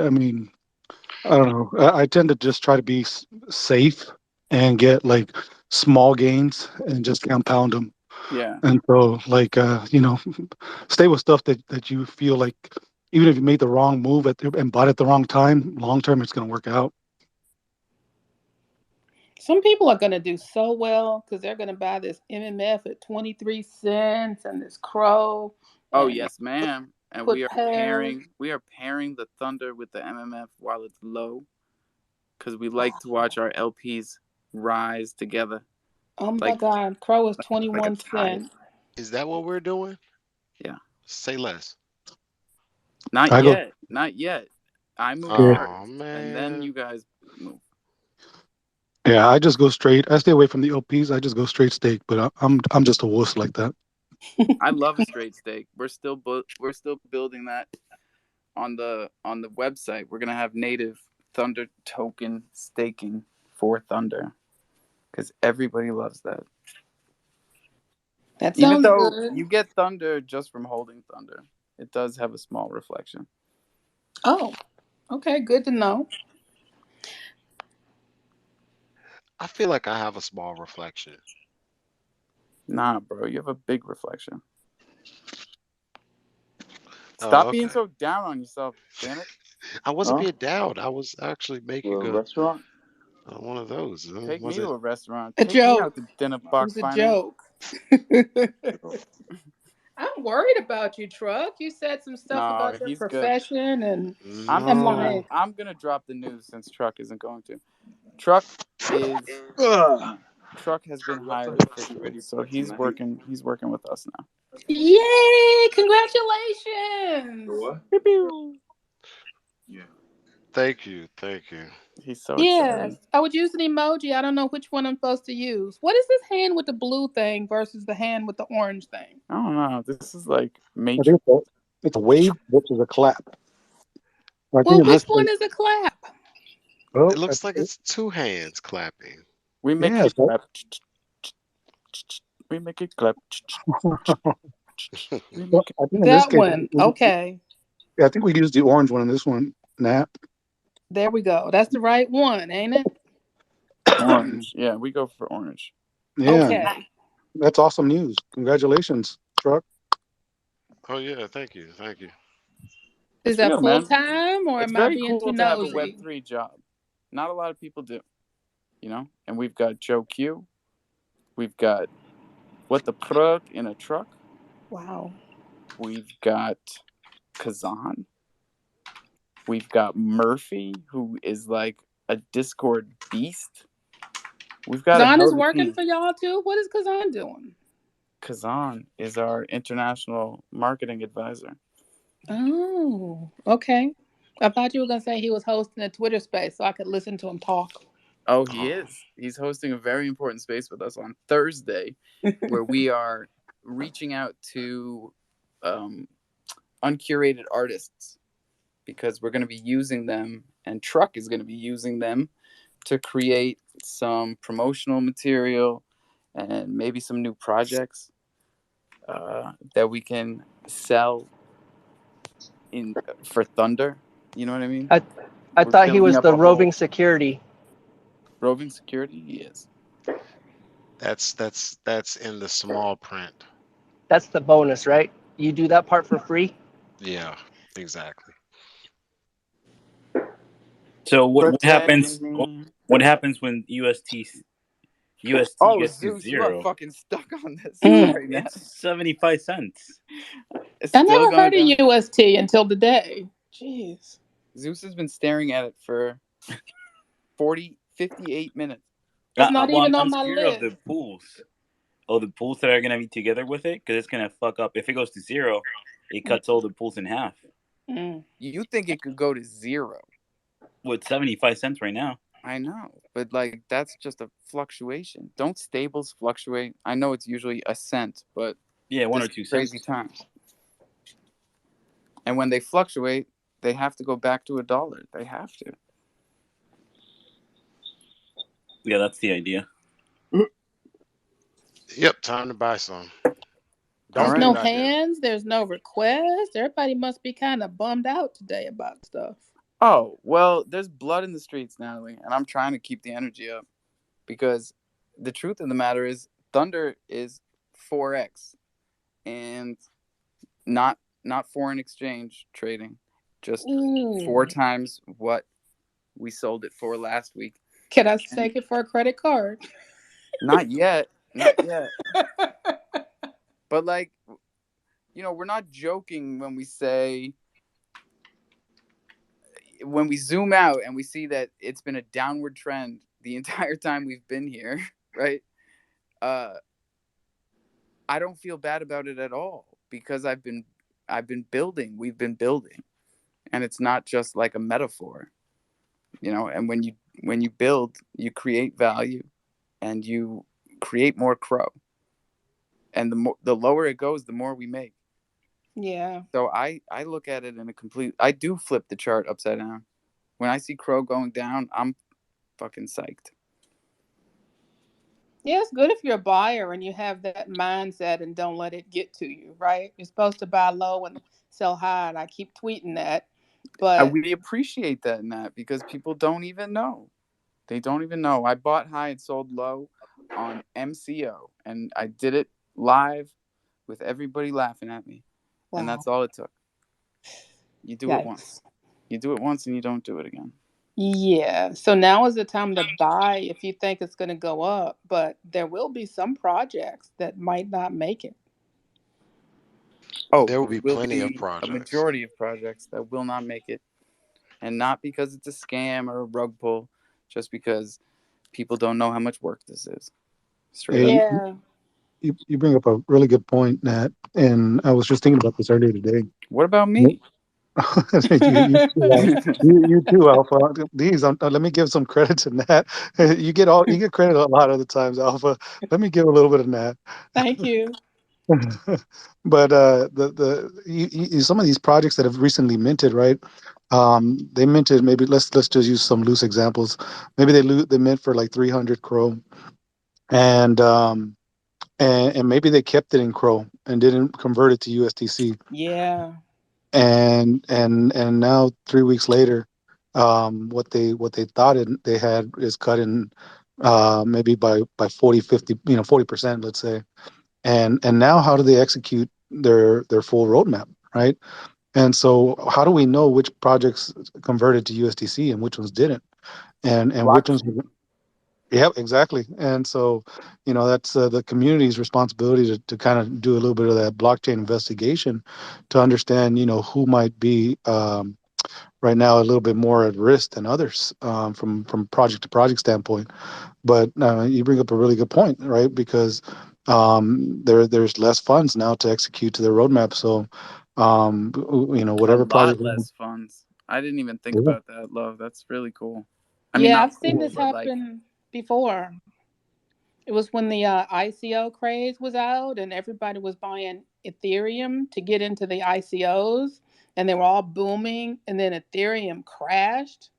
I don't know. I tend to just try to be safe and get like small gains and just compound them. Yeah. And so, like, stay with stuff that you feel like, even if you made the wrong move and bought it at the wrong time, long term it's going to work out. Some people are going to do so well because they're going to buy this MMF at 23 cents and this Crow. Oh And yes, ma'am. And put we are pairs. pairing the Thunder with the MMF while it's low, because we like to watch our LPs rise together. Oh my Like God, Crow is like a 21 tide. cents. Is that what we're doing? Yeah. Say less. Not I go, yet. Not yet. I move yeah, first, and then man. you guys move. yeah. I just go straight. I stay away from the LPs. I just go straight steak. But I'm just a wuss like that. I love a straight steak. We're still building that on the website. We're gonna have native Thunder token staking for Thunder, because everybody loves that. That Even sounds though good. you get Thunder just from holding Thunder, it does have a small reflection. Oh, okay, good to know. I feel like I have a small reflection. Nah, bro, you have a big reflection. Oh, Stop being okay. so down on yourself, damn it. I wasn't Huh? being down. I was actually For making a a restaurant? one of those. Take Was me it? to a restaurant. A Take me joke. out to dinner, It Bach was a Finance. joke. I'm worried about you, Truck. You said some stuff No, about your he's good. profession, and I'm I'm No. like, I'm gonna drop the news since Truck isn't going to. Truck is Truck has been hired officially, so he's working with us now. yay! Congratulations. What? Pew, pew. Yeah. Thank you. Thank you. He's so Yes, excited. I would use an emoji. I don't know which one I'm supposed to use. What is this hand with the blue thing versus the hand with the orange thing? I don't know. This is like I Matrix. think it's a wave, which is a clap. I Well, think in which this one case, is a clap? well, It looks like it's two hands clapping. We make yeah. it So, clap. We make it clap. We well, make it. I think in this That case, one. Okay, yeah, I think we use the orange one in this one. Nap. there we go. That's the right one, ain't it? Orange. Yeah, we go for orange. Yeah, Okay. that's awesome news. Congratulations, Truck. Oh yeah, thank you. Thank you. Is It's that real, full man. time or It's am I very being too cool to have a nosy? Web3 job. Not a lot of people do, And we've got Joe Q. We've got What the Plug in a Truck. Wow. We've got Kazan. We've got Murphy, who is like a Discord beast. We've got a Kazan hell is of a working team. for y'all too. What is Kazan doing? Kazan is our international marketing advisor. Oh, okay. I thought you were gonna say he was hosting a Twitter space so I could listen to him talk. Oh, he is. He's hosting a very important space with us on Thursday, where we are reaching out to uncurated artists, because we're going to be using them, and Truck is going to be using them to create some promotional material and maybe some new projects that we can sell for Thunder. You know what I mean? I We're thought he building was up the a whole roving security. roving security. He is. That's in the small print. That's the bonus, right? You do that part for free. Yeah, exactly. So what Protecting happens? me. What happens when UST Oh, gets to Zeus, you are zero? fucking stuck on this Mm. right now. It's 75 cents. It's I still never going heard down. of UST until today. Jeez. Zeus has been staring at it for 58 minutes. It's not even on I'm my scared of list. the pools. Oh, the pools that are gonna be together with it, because it's gonna fuck up. If it goes to zero, it cuts all the pools in half. Mm. You think it could go to zero? With 75 cents right now. I know, but like that's just a fluctuation. Don't stables fluctuate? I know it's usually a cent, but yeah, 1 or this 2 is crazy cents. times. And when they fluctuate, they have to go back to $1. They have to. Yeah, that's the idea. Yep, time to buy some. There's Don't no think I do. hands. There's no request. Everybody must be kind of bummed out today about stuff. Oh, well, there's blood in the streets, Natalie, and I'm trying to keep the energy up, because the truth of the matter is Thunder is 4x, and not foreign exchange trading, just 4 times what we sold it for last week. Can I stake it for a credit card? Not yet. But like, we're not joking when we say, when we zoom out and we see that it's been a downward trend the entire time we've been here, right? I don't feel bad about it at all, because I've been building. We've been building, and it's not just like a metaphor, And when you build, you create value, and you create more crow. And the lower it goes, the more we make. Yeah. So I look at it in I do flip the chart upside down. When I see crow going down, I'm fucking psyched. Yeah, it's good if you're a buyer and you have that mindset and don't let it get to you, right? You're supposed to buy low and sell high, and I keep tweeting that. But we appreciate that in that, because people don't even know. They don't even know. I bought high and sold low on MCO, and I did it live with everybody laughing at me. Wow. And that's all it took. You do it once. You do it once and you don't do it again. Yeah. So now is the time to buy if you think it's going to go up, but there will be some projects that might not make it. Oh, there will be plenty of a projects. majority of projects that will not make it. And not because it's a scam or a rug pull, just because people don't know how much work this is. Straight up. You bring up a really good point, Nat, and I was just thinking about this earlier today. What about me? you too, Alpha. These, let me give some credit to Nat. You get credit a lot of the times, Alpha. Let me give a little bit of Nat. Thank you. But some of these projects that have recently minted, right? They minted, maybe let's just use some loose examples. Maybe they mint for like 300 Crow, and maybe they kept it in Crow and didn't convert it to USDC. Yeah. And now 3 weeks later, what they thought they had is cut in maybe by 40, 50, 40%, let's say. And now how do they execute their full roadmap, right? And so how do we know which projects converted to USDC and which ones didn't? And which ones? Yeah, exactly. And so, that's the community's responsibility to kind of do a little bit of that blockchain investigation to understand, who might be right now a little bit more at risk than others from project to project standpoint. But you bring up a really good point, right? Because there's less funds now to execute to the roadmap. So, whatever project. A lot less funds. I didn't even think about that, Love. That's really cool. I've seen this happen before. It was when the ICO craze was out and everybody was buying Ethereum to get into the ICOs, and they were all booming, and then Ethereum crashed,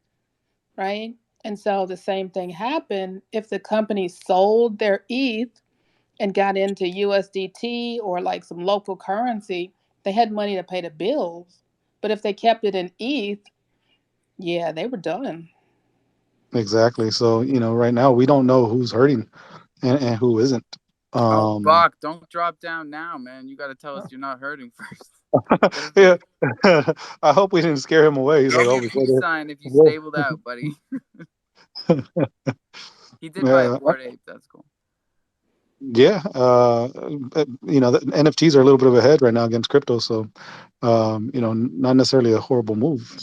right? And so the same thing happened if the company sold their ETH and got into USDT or like some local currency, they had money to pay the bills. But if they kept it in ETH, yeah, they were done. Exactly. So, right now we don't know who's hurting and who isn't. Bach, don't drop down now, man. You got to tell us you're not hurting first. Yeah. I hope we didn't scare him away. He's like, oh, peace sign if you stabled out, buddy. He did buy a Bored Ape. That's cool. Yeah. The NFTs are a little bit of a head right now against crypto. So, not necessarily a horrible move.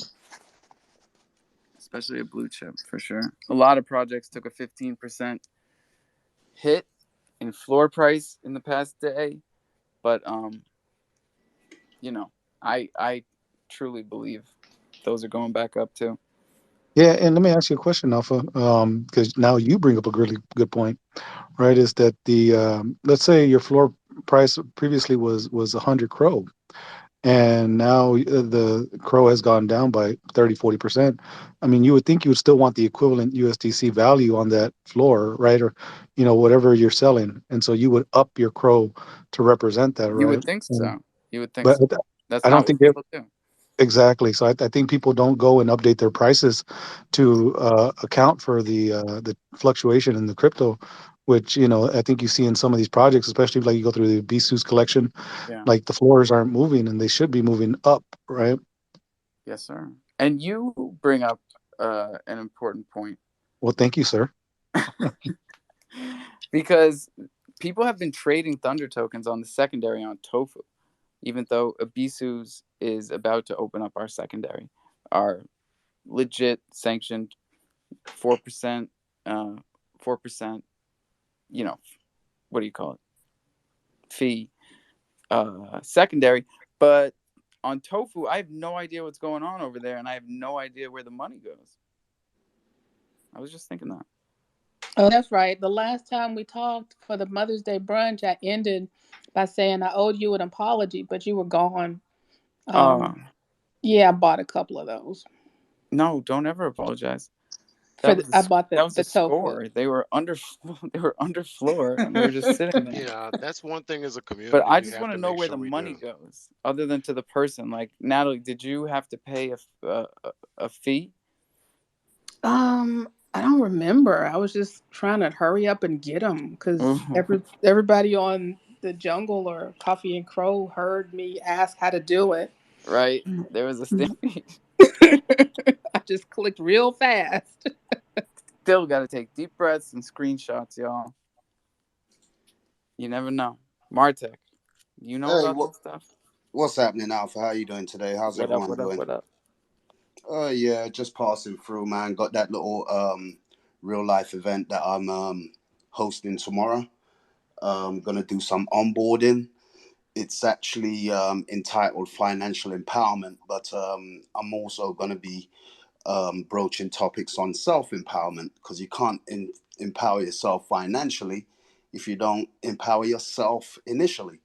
Especially a blue chip, for sure. A lot of projects took a 15% hit in floor price in the past day. But, I truly believe those are going back up too. Yeah, and let me ask you a question, Alpha, because now you bring up a really good point, right? Is that let's say your floor price previously was 100 Crow, and now the Crow has gone down by 30, 40%. I mean, you would think you would still want the equivalent USDC value on that floor, right? Or, whatever you're selling. And so you would up your Crow to represent that, right? You would think so. You would think so. That's I don't think people do. Exactly. So I think people don't go and update their prices to account for the fluctuation in the crypto. which I think you see in some of these projects, especially like you go through the Bisous collection, Yeah. like the floors aren't moving and they should be moving up, right? Yes, sir. And you bring up an important point. Well, thank you, sir. Because people have been trading Thunder tokens on the secondary on Tofu, even though Bisous is about to open up our secondary, our legit sanctioned 4%, 4%, what do you call it? Fee secondary. But on Tofu, I have no idea what's going on over there, and I have no idea where the money goes. I was just thinking that. Oh, that's right. The last time we talked for the Mother's Day brunch, I ended by saying I owed you an apology, but you were gone. Yeah, I bought a couple of those. No, don't ever apologize. I bought the tofu. Score. They were under floor, and we were just sitting there. Yeah, that's one thing as a community. But I just want to know where the money goes, other than to the person. Like, Natalie, did you have to pay a fee? I don't remember. I was just trying to hurry up and get them because everybody on the Jungle or Coffee and Crow heard me ask how to do it. Right. There was a stimmy. I just clicked real fast. Still got to take deep breaths and screenshots, y'all. You never know. Martek, you know about this stuff? What's happening, Alpha? How you doing today? How's everyone doing? What up? Yeah, just passing through, man. Got that little real life event that I'm hosting tomorrow. Gonna do some onboarding. It's actually entitled Financial Empowerment, but I'm also gonna be broaching topics on self-empowerment, because you can't empower yourself financially if you don't empower yourself initially.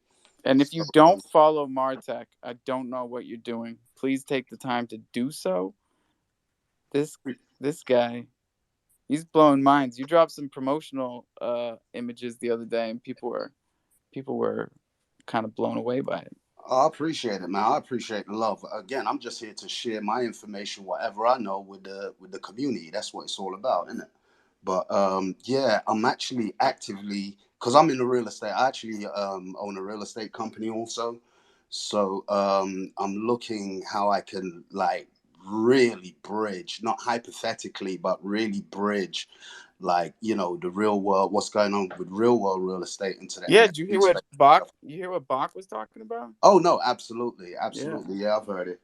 And if you don't follow Martek, I don't know what you're doing. Please take the time to do so. This guy, he's blowing minds. You dropped some promotional images the other day, and people were kind of blown away by it. I appreciate it, man. I appreciate the love. Again, I'm just here to share my information, whatever I know, with the community. That's what it's all about, isn't it? But yeah, I'm actually actively, because I'm in the real estate. I actually own a real estate company also. So I'm looking how I can really bridge, not hypothetically, but really bridge, the real world, what's going on with real world real estate into that. Yeah, did you hear what Bach? You hear what Bach was talking about? Oh no, absolutely. Yeah, I've heard it.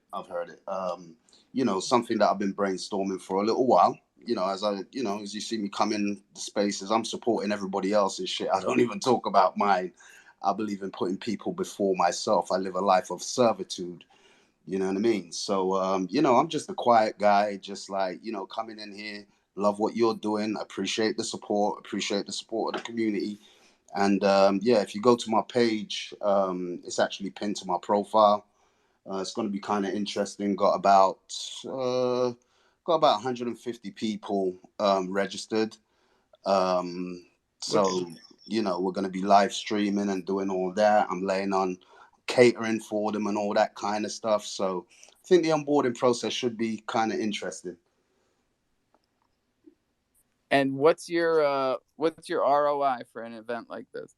Something that I've been brainstorming for a little while. As you see me come in the spaces, I'm supporting everybody else's shit. I don't even talk about mine. I believe in putting people before myself. I live a life of servitude. You know what I mean? So, I'm just a quiet guy, just coming in here, love what you're doing, appreciate the support of the community. And if you go to my page, it's actually pinned to my profile. It's going to be kind of interesting. Got about 150 people registered. So, we're going to be live streaming and doing all that. I'm laying on catering for them and all that kind of stuff. So I think the onboarding process should be kind of interesting. And what's your ROI for an event like this?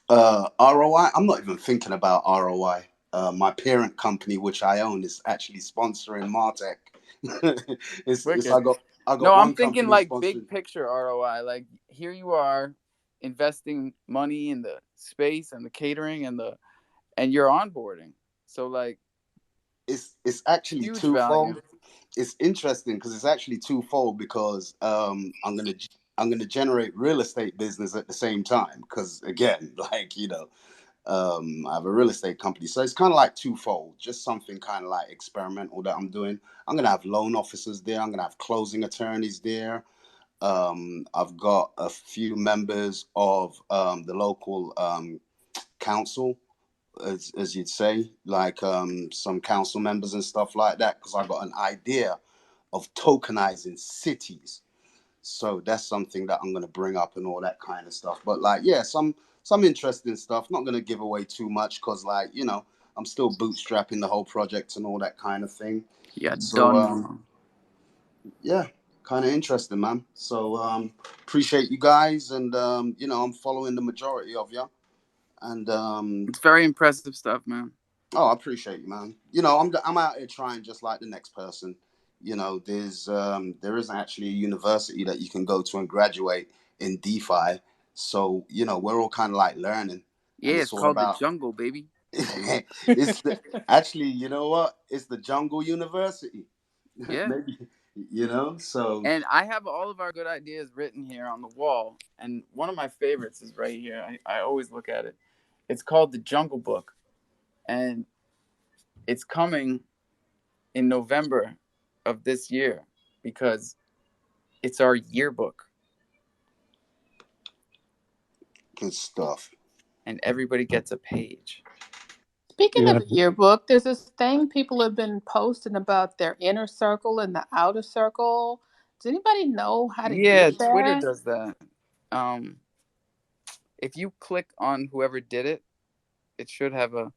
ROI? I'm not even thinking about ROI. My parent company, which I own, is actually sponsoring Martek. I'm thinking like big picture ROI. Like, here you are investing money in the space and the catering and you're onboarding. So like, it's actually twofold. Value. It's interesting because it's actually twofold, because I'm gonna generate real estate business at the same time, because again, I have a real estate company, so it's kind of like twofold, just something kind of like experimental that I'm doing. I'm gonna have loan officers there. I'm gonna have closing attorneys there. I've got a few members of the local council, as you'd say, some council members and stuff like that, because I got an idea of tokenizing cities. So that's something that I'm going to bring up and all that kind of stuff. But some interesting stuff. Not going to give away too much because I'm still bootstrapping the whole project and all that kind of thing. Yeah, so yeah, kind of interesting, man. So appreciate you guys, and you know, I'm following the majority of you, and it's very impressive stuff, man. Oh, I appreciate you, man. You know, I'm out here trying just like the next person. You know, there isn't actually a university that you can go to and graduate in DeFi. So, you know, we're all kind of like learning. Yeah, and it's all called about the jungle, baby. It's actually, you know what? It's the Jungle University. Yeah. Maybe, you know, so. And I have all of our good ideas written here on the wall. And one of my favorites is right here. I always look at it. It's called The Jungle Book. And it's coming in November of this year because it's our yearbook. Good stuff. And everybody gets a page. Speaking of yearbook, there's this thing people have been posting about their inner circle and the outer circle. Does anybody know how to get that? Twitter does that. If you click on whoever did it, it should have a...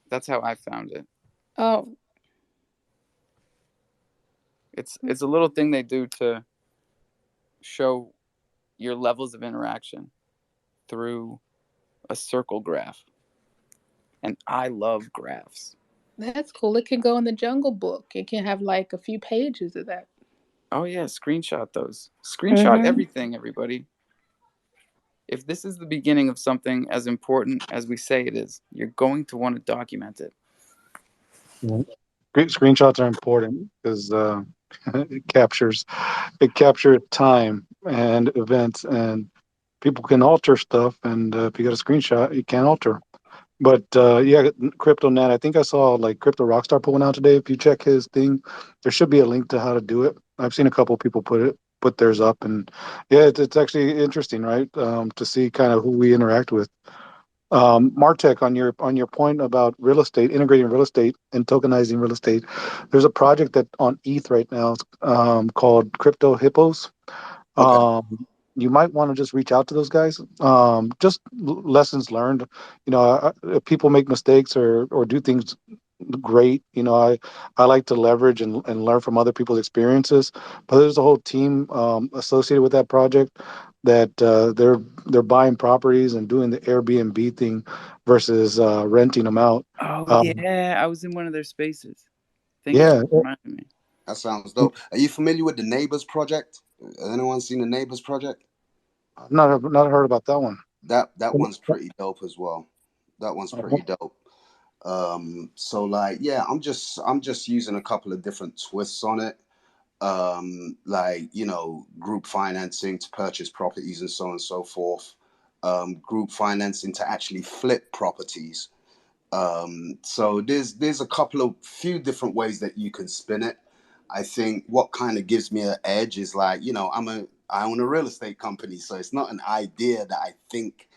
That's how I found it. Oh. It's a little thing they do to show your levels of interaction through a circle graph. And I love graphs. That's cool. It can go in the Jungle Book. It can have like a few pages of that. Oh, yeah. Screenshot those. Screenshot everything, everybody. If this is the beginning of something as important as we say it is, you're going to want to document it. Great screenshots are important because it captures time and events, and people can alter stuff. And if you got a screenshot, you can't alter. But yeah, CryptoNet. I think I saw like Crypto Rockstar put one out today. If you check his thing, there should be a link to how to do it. I've seen a couple of people put theirs up, and yeah, it's actually interesting, right? To see kind of who we interact with. Martek, on your point about real estate, integrating real estate and tokenizing real estate, there's a project that on ETH right now called Crypto Hippos. Okay. You might want to just reach out to those guys. Just lessons learned. You know, if people make mistakes or do things great, you know, I like to leverage and learn from other people's experiences. But there's a whole team associated with that project that they're buying properties and doing the Airbnb thing versus renting them out. Oh yeah, I was in one of their spaces. Thank you for reminding me. That sounds dope. Are you familiar with the Neighbors Project? Has anyone seen the Neighbors Project? I've not heard about that one. That one's pretty dope as well. That one's pretty dope. So like, yeah, I'm just using a couple of different twists on it. Like, you know, group financing to purchase properties and so on and so forth. Group financing to actually flip properties. So there's a few different ways that you can spin it. I think what kind of gives me an edge is like, you know, I own a real estate company, so it's not an idea that I think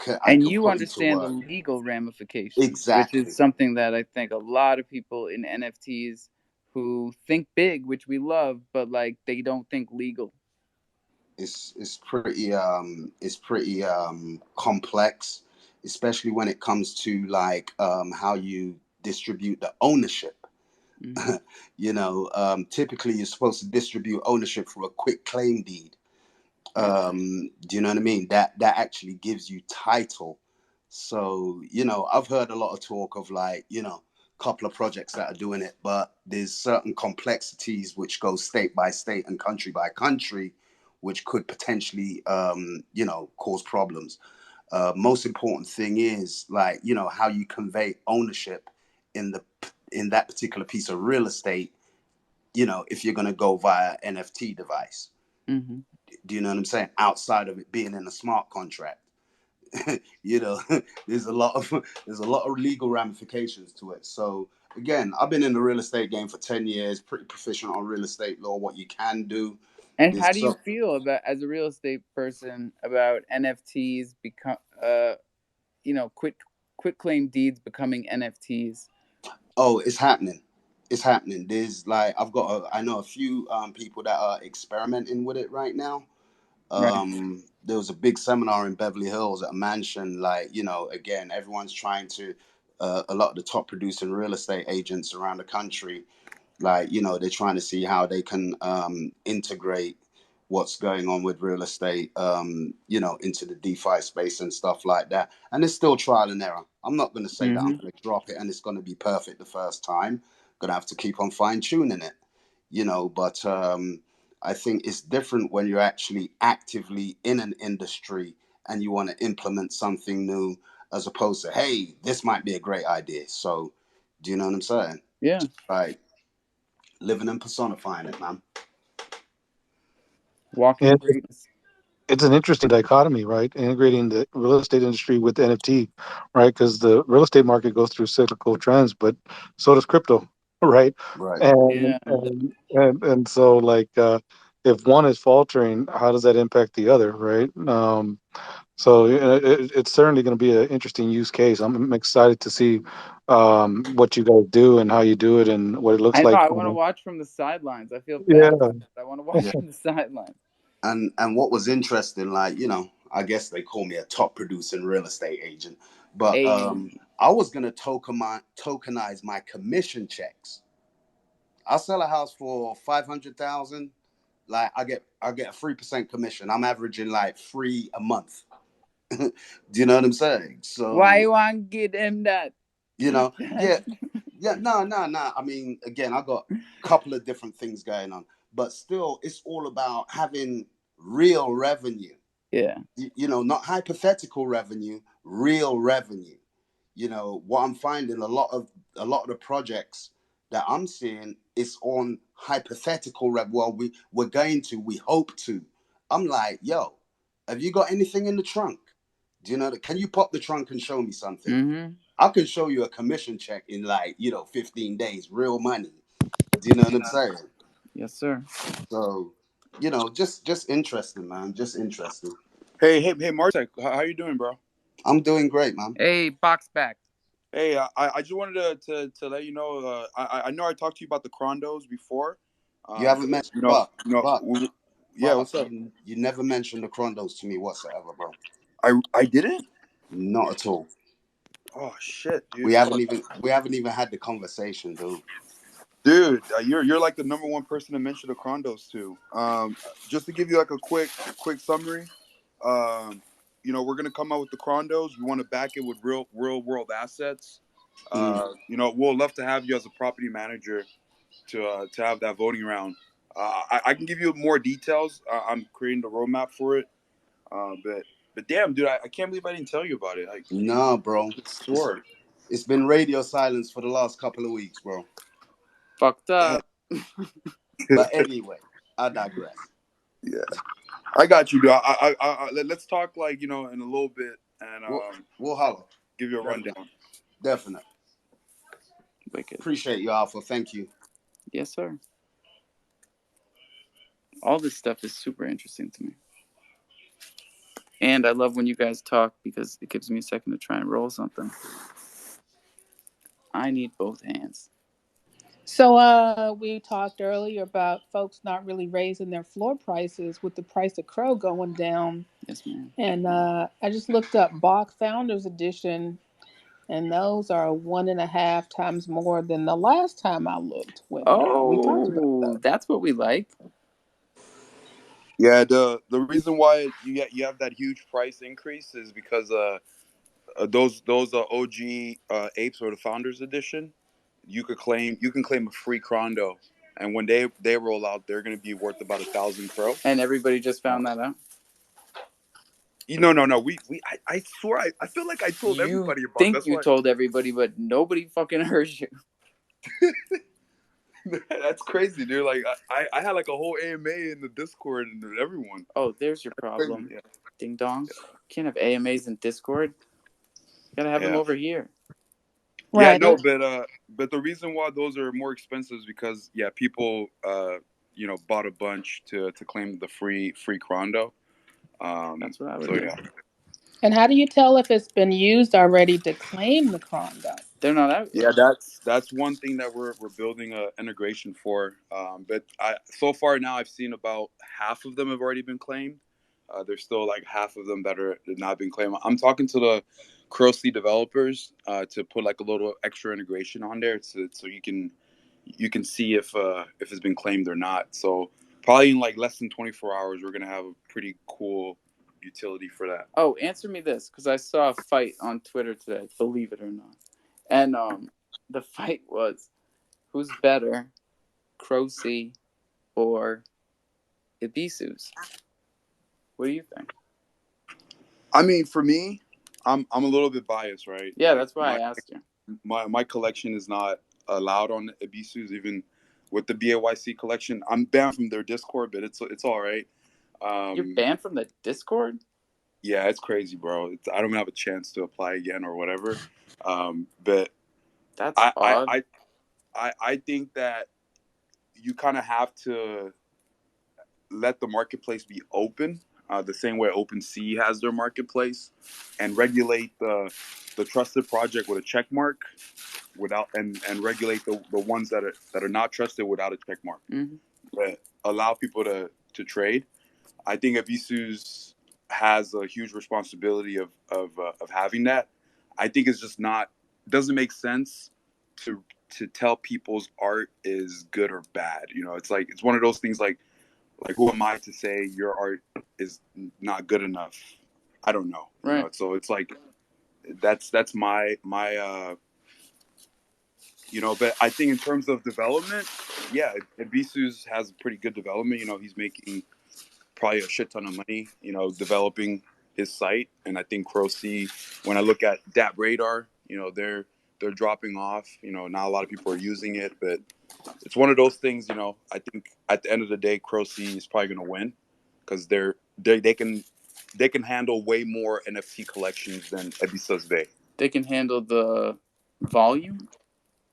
I and could you put understand into the work. legal ramifications, Exactly. which is something that I think a lot of people in NFTs who think big, which we love, but like they don't think legal. It's pretty complex, especially when it comes to like how you distribute the ownership. Mm-hmm. You know, typically you're supposed to distribute ownership through a quick claim deed. Do you know what I mean? That actually gives you title. So, you know, I've heard a lot of talk of like, you know, a couple of projects that are doing it, but there's certain complexities which go state by state and country by country, which could potentially, you know, cause problems. Most important thing is like, you know, how you convey ownership in that particular piece of real estate, you know, if you're going to go via NFT device. Mm-hmm. Do you know what I'm saying? Outside of it being in a smart contract, you know, there's a lot of legal ramifications to it. So again, I've been in the real estate game for 10 years, pretty proficient on real estate law, what you can do. And how do you feel about, as a real estate person, about NFTs become, you know, quit claim deeds becoming NFTs? Oh, it's happening. It's happening. There's like, I know a few people that are experimenting with it right now. There was a big seminar in Beverly Hills at a mansion. Like, you know, again, everyone's trying to, a lot of the top producing real estate agents around the country Like, you know, they're trying to see how they can integrate what's going on with real estate, you know, into the DeFi space and stuff like that. And it's still trial and error. I'm not going to say that I'm going to drop it and it's going to be perfect the first time. Going to have to keep on fine tuning it, you know, but I think it's different when you're actually actively in an industry and you want to implement something new, as opposed to, hey, this might be a great idea. So, do you know what I'm saying? Yeah. Like living and personifying it, man. Walking Yeah, greatness. it's an interesting dichotomy, right? Integrating the real estate industry with NFT, right? Because the real estate market goes through cyclical trends, but so does crypto, right? Right. And Yeah. and so like if one is faltering, how does that impact the other, right? So it's certainly going to be an interesting use case. I'm excited to see what you guys do and how you do it and what it looks I know. like. I want to watch from the sidelines. I feel Yeah. bad about that. I want to watch Yeah. from the sidelines. And what was interesting, like, you know, I guess they call me a top producing real estate agent, but Hey. I was gonna tokenize my commission checks. I'll sell a house for 500,000. Like I get a 3% commission. I'm averaging like 3 a month. Do you know what I'm saying? So Why you want to get him that? you know, yeah, no. I mean, again, I got a couple of different things going on, but still, it's all about having real revenue. Yeah. You know, not hypothetical revenue, real revenue. You know, what I'm finding a lot of the projects that I'm seeing is on hypothetical revenue. Well, we hope to. I'm like, yo, have you got anything in the trunk? Do you know that? Can you pop the trunk and show me something? Mm-hmm. I can show you a commission check in like, you know, 15 days, real money. Do you know what I'm saying? Yes, sir. So, you know, just interesting, man. Just interesting. Hey, Martek, how you doing, bro? I'm doing great, man. Hey, box back. Hey, I just wanted to let you know. I know I talked to you about the Crondos before. You haven't mentioned Buck. Yeah, what's up? You never mentioned the Crondos to me whatsoever, bro. I didn't. Not at all. Oh shit, dude. We haven't even had the conversation, dude. Dude, you're like the number one person to mention the Crondos to. Just to give you like a quick summary. You know, we're gonna come out with the Crondos. We want to back it with real world assets. You know, we'll love to have you as a property manager to have that voting round. I can give you more details. I'm creating the roadmap for it. But damn, dude, I can't believe I didn't tell you about it. Like, nah, bro. It's been radio silence for the last couple of weeks, bro. Fucked up. But anyway, I digress. Yeah, I got you, dude. Let's talk, like, you know, in a little bit, and we'll holler. Give you a rundown. Definitely. Wicked. Appreciate you, Alpha. Thank you. Yes, sir. All this stuff is super interesting to me. And I love when you guys talk because it gives me a second to try and roll something. I need both hands. So we talked earlier about folks not really raising their floor prices with the price of Crow going down. Yes, ma'am. And I just looked up Bach Founders Edition, and those are 1.5 times more than the last time I looked. When we talked about that. That's what we like. Yeah, the reason why you have that huge price increase is because those OG apes or the Founders Edition, you can claim a free Crondo, and when they roll out, they're going to be worth about 1,000 Crow. And everybody just found that out. No. I swear I feel like I told everybody about. Think you told everybody, but nobody fucking heard you. That's crazy, dude. Like I had like a whole AMA in the Discord and everyone. Oh, there's your problem. Yeah. Ding dong. Can't have AMAs in Discord. You gotta have them over here. Right. Yeah, no, but the reason why those are more expensive is because people you know, bought a bunch to claim the free Crondo. That's what I would do. Yeah. And how do you tell if it's been used already to claim the Crondo? They're not out yet. Yeah, that's one thing that we're building an integration for. But so far now I've seen about half of them have already been claimed. There's still like half of them that are not been claimed. I'm talking to the Crowsey developers to put like a little extra integration on there so you can you can see if it's been claimed or not. So probably in like less than 24 hours, we're gonna have a pretty cool utility for that. Oh, answer me this, because I saw a fight on Twitter today, believe it or not. And the fight was, who's better, Crow-C or Ibisus? What do you think? I mean, for me, I'm a little bit biased, right? Yeah, that's why I asked you. My collection is not allowed on Ibisus, even with the BAYC collection. I'm banned from their Discord, but it's all right. You're banned from the Discord? Yeah, it's crazy, bro. I don't even have a chance to apply again or whatever. But that's odd. I think that you kind of have to let the marketplace be open, the same way OpenSea has their marketplace, and regulate the trusted project with a check mark, without and regulate the ones that are not trusted without a check mark. Mm-hmm. But allow people to trade. I think Ibisus has a huge responsibility of having that. I think it's just doesn't make sense to tell people's art is good or bad. You know, it's like, it's one of those things like who am I to say your art is not good enough? I don't know. Right. You know? So it's like that's my you know, but I think in terms of development, yeah, Ibisus has pretty good development. You know, he's making probably a shit ton of money, you know, developing his site. And I think Crow-C, when I look at DApp Radar, you know, they're dropping off. You know, not a lot of people are using it, but it's one of those things, you know. I think at the end of the day, Crow-C is probably going to win because they can handle way more NFT collections than Ibisus Bay. They can handle the volume?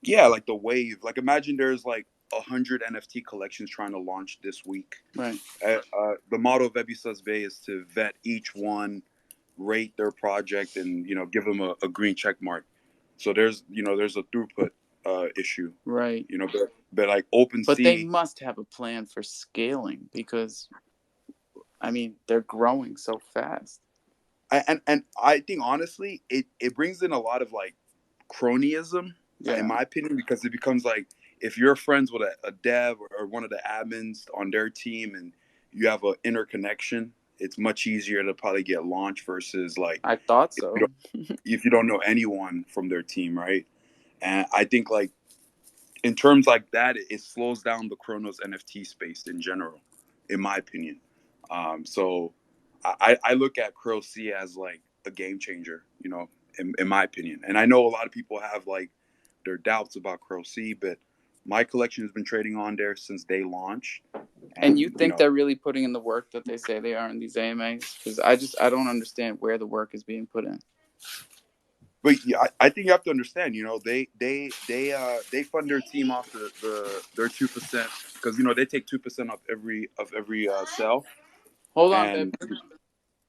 Yeah, like the wave. Like imagine there's like 100 NFT collections trying to launch this week. Right. The motto of Ibisus Bay is to vet each one, rate their project, and, you know, give them a green check mark. So there's a throughput issue. Right. You know, but like OpenSea. But they must have a plan for scaling because, I mean, they're growing so fast. And I think honestly, it brings in a lot of like cronyism, in my opinion, because it becomes like, if you're friends with a dev or one of the admins on their team and you have an interconnection, it's much easier to probably get launched versus like, I thought so. If you don't know anyone from their team, right? And I think like in terms like that, it slows down the Chronos NFT space in general, in my opinion. So I look at Crow-C as like a game changer, you know, in my opinion. And I know a lot of people have like their doubts about Crow-C, but my collection has been trading on there since they launched. And you think they're really putting in the work that they say they are in these AMAs? Because I don't understand where the work is being put in. But yeah, I think you have to understand, you know, they fund their team off their 2%, because, you know, they take 2% off every sell. Hold on, and, babe.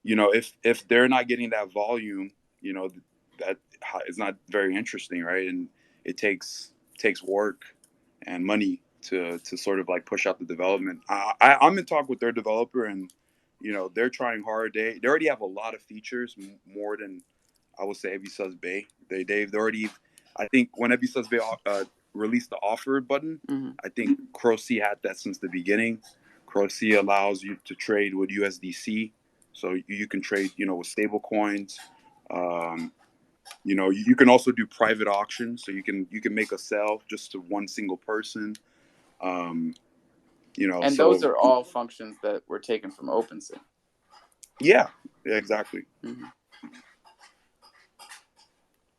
You know, if they're not getting that volume, you know, that is not very interesting, right? And it takes work and money to sort of like push out the development. I'm in talk with their developer, and, you know, they're trying hard. They already have a lot of features, more than I would say Ibisus Bay. They've already, I think when Ibisus Bay released the offer button, I think Crow-C had that since the beginning. Crow-C allows you to trade with USDC, so you can trade, you know, with stable coins. You know, you can also do private auctions, so you can make a sell just to one single person. You know, and so those are all functions that were taken from OpenSea. Yeah, exactly. Mm-hmm.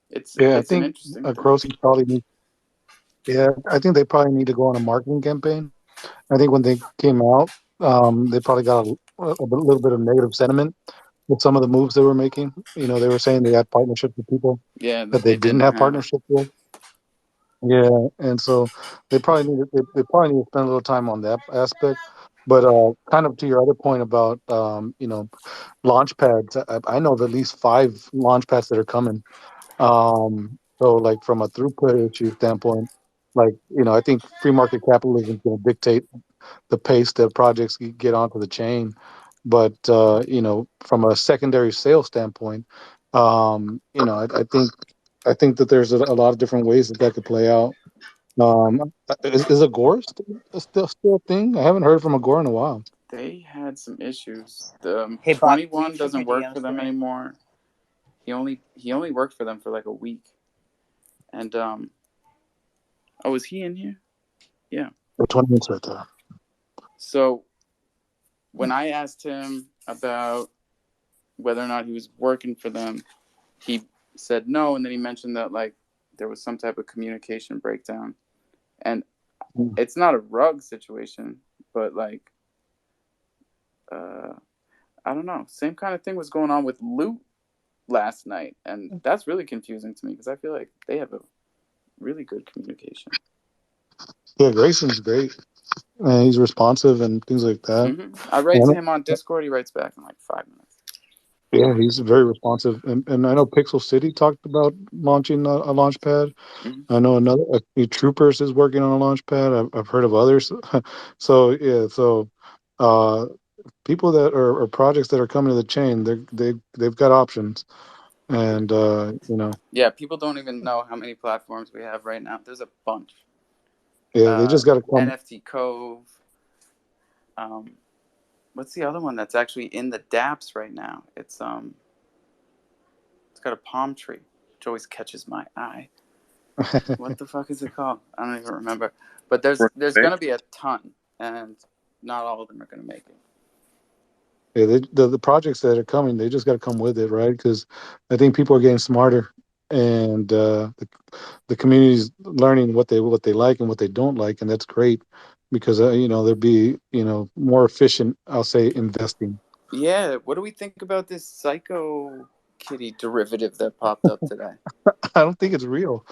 It's I an think interesting Crow-C probably needs. Yeah, I think they probably need to go on a marketing campaign. I think when they came out, they probably got a little bit of negative sentiment with some of the moves they were making. You know, they were saying they had partnerships with people that they didn't have partnerships with. Yeah, and so they probably need to spend a little time on that aspect. But kind of to your other point about you know, launch pads, I know of at least 5 launch pads that are coming. So like from a throughput issue standpoint, like, you know, I think free market capitalism is going to dictate the pace that projects get onto the chain. But you know, from a secondary sales standpoint, you know, I think that there's a lot of different ways that could play out. Is Agora still a thing? I haven't heard from Agora in a while. They had some issues. The Hey, Bach, 21 check doesn't your work DMs for them me? anymore. He only worked for them for like a week. And oh, is he in here? Yeah. 20 minutes right there. So when I asked him about whether or not he was working for them, he said no, and then he mentioned that like there was some type of communication breakdown. And it's not a rug situation, but like I don't know. Same kind of thing was going on with Loot last night, and that's really confusing to me because I feel like they have a really good communication. Yeah, Grayson's great. He's responsive and things like that. I write to him on Discord. He writes back in like 5 minutes. Yeah, he's very responsive. And I know Pixel City talked about launching a launch pad. I know Troopers is working on a launch pad. I've heard of others. So yeah, people that are or projects that are coming to the chain, they've got options, and Yeah, people don't even know how many platforms we have right now. There's a bunch. Yeah, they just got to come. NFT Cove. What's the other one that's actually in the dApps right now? It's got a palm tree, which always catches my eye. What the fuck is it called? I don't even remember. But there's gonna be a ton, and not all of them are gonna make it. Yeah, the projects that are coming, they just got to come with it, right? Because I think people are getting smarter, and the community's learning what they like and what they don't like, and that's great because there'll be more efficient, I'll say, investing. Yeah, what do we think about this Psycho Kitty derivative that popped up today? I don't think it's real.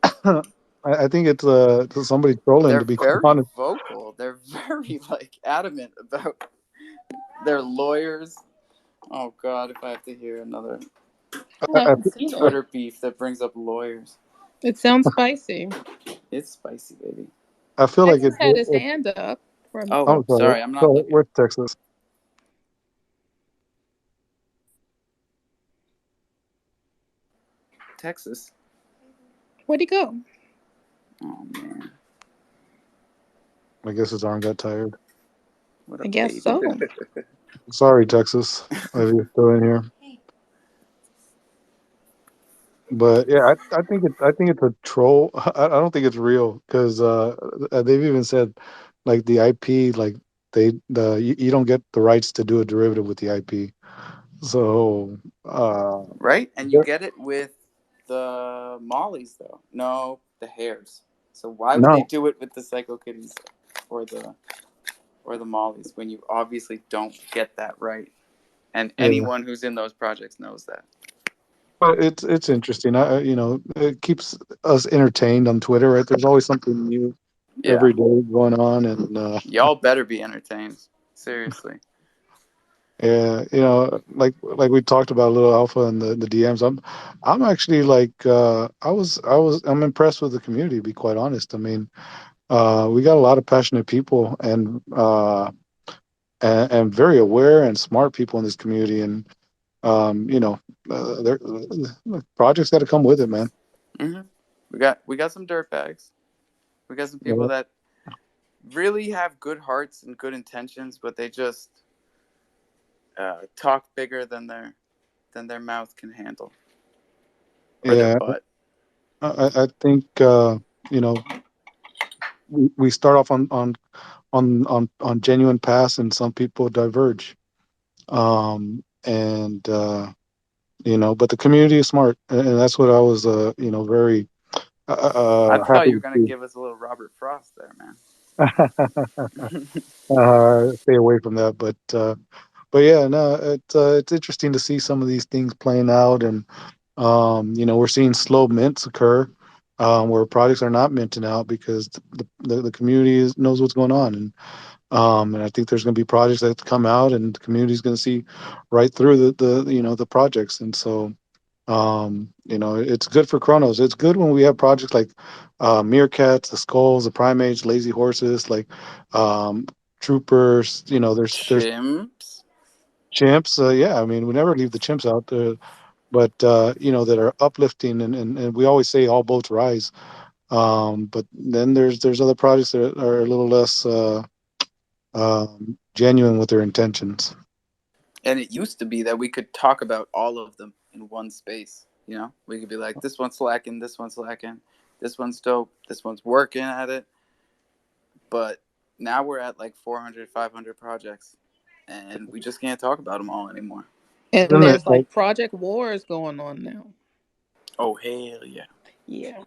I think it's somebody trolling. They're To be very honest, vocal. They're very like adamant about their lawyers. Oh God, if I have to hear another Twitter beef that brings up lawyers. It sounds spicy. It's spicy, baby. I feel like Texas had his hand up. Oh, sorry, I'm not looking. Where's Texas? Texas. Where'd he go? Oh man. I guess his arm got tired. I guess so. Sorry, Texas. You're still in here. But yeah, I think it's a troll. I don't think it's real because they've even said like the IP, like you don't get the rights to do a derivative with the IP. So right, and you get it with the mollies though. No, the hairs. So why would they do it with the Psycho Kitties or the mollies when you obviously don't get that right? And anyone who's in those projects knows that. But it's interesting. It keeps us entertained on Twitter, right? There's always something new every day going on, and y'all better be entertained. Seriously. Yeah, like we talked about a little alpha in the DMs. I'm actually like I'm impressed with the community, to be quite honest. I mean, we got a lot of passionate people and very aware and smart people in this community, and projects got to come with it, man. We got some dirtbags. We got some people that really have good hearts and good intentions, but they just talk bigger than their mouth can handle. Or their butt. I think we start off on genuine paths, and some people diverge. But the community is smart, and that's what I was very I thought you were happy gonna give us a little Robert Frost there, man. Stay away from that, but yeah, no, it's interesting to see some of these things playing out, and we're seeing slow mints occur, where projects are not minting out because the community knows what's going on, and I think there's going to be projects that come out, and the community is going to see right through the projects, and so it's good for Chronos. It's good when we have projects like Meerkats, the Skulls, the Primates, Lazy Horses, like Troopers. There's chimps. Yeah, I mean, we never leave the chimps out there, but that are uplifting, and we always say all boats rise. But then there's other projects that are a little less genuine with their intentions. And it used to be that we could talk about all of them in one space. You know, we could be like, this one's slacking, this one's slacking, this one's dope, this one's working at it. But now we're at like 400, 500 projects, and we just can't talk about them all anymore. And Isn't there's it like Project Wars going on now. Oh, hell yeah. Yeah.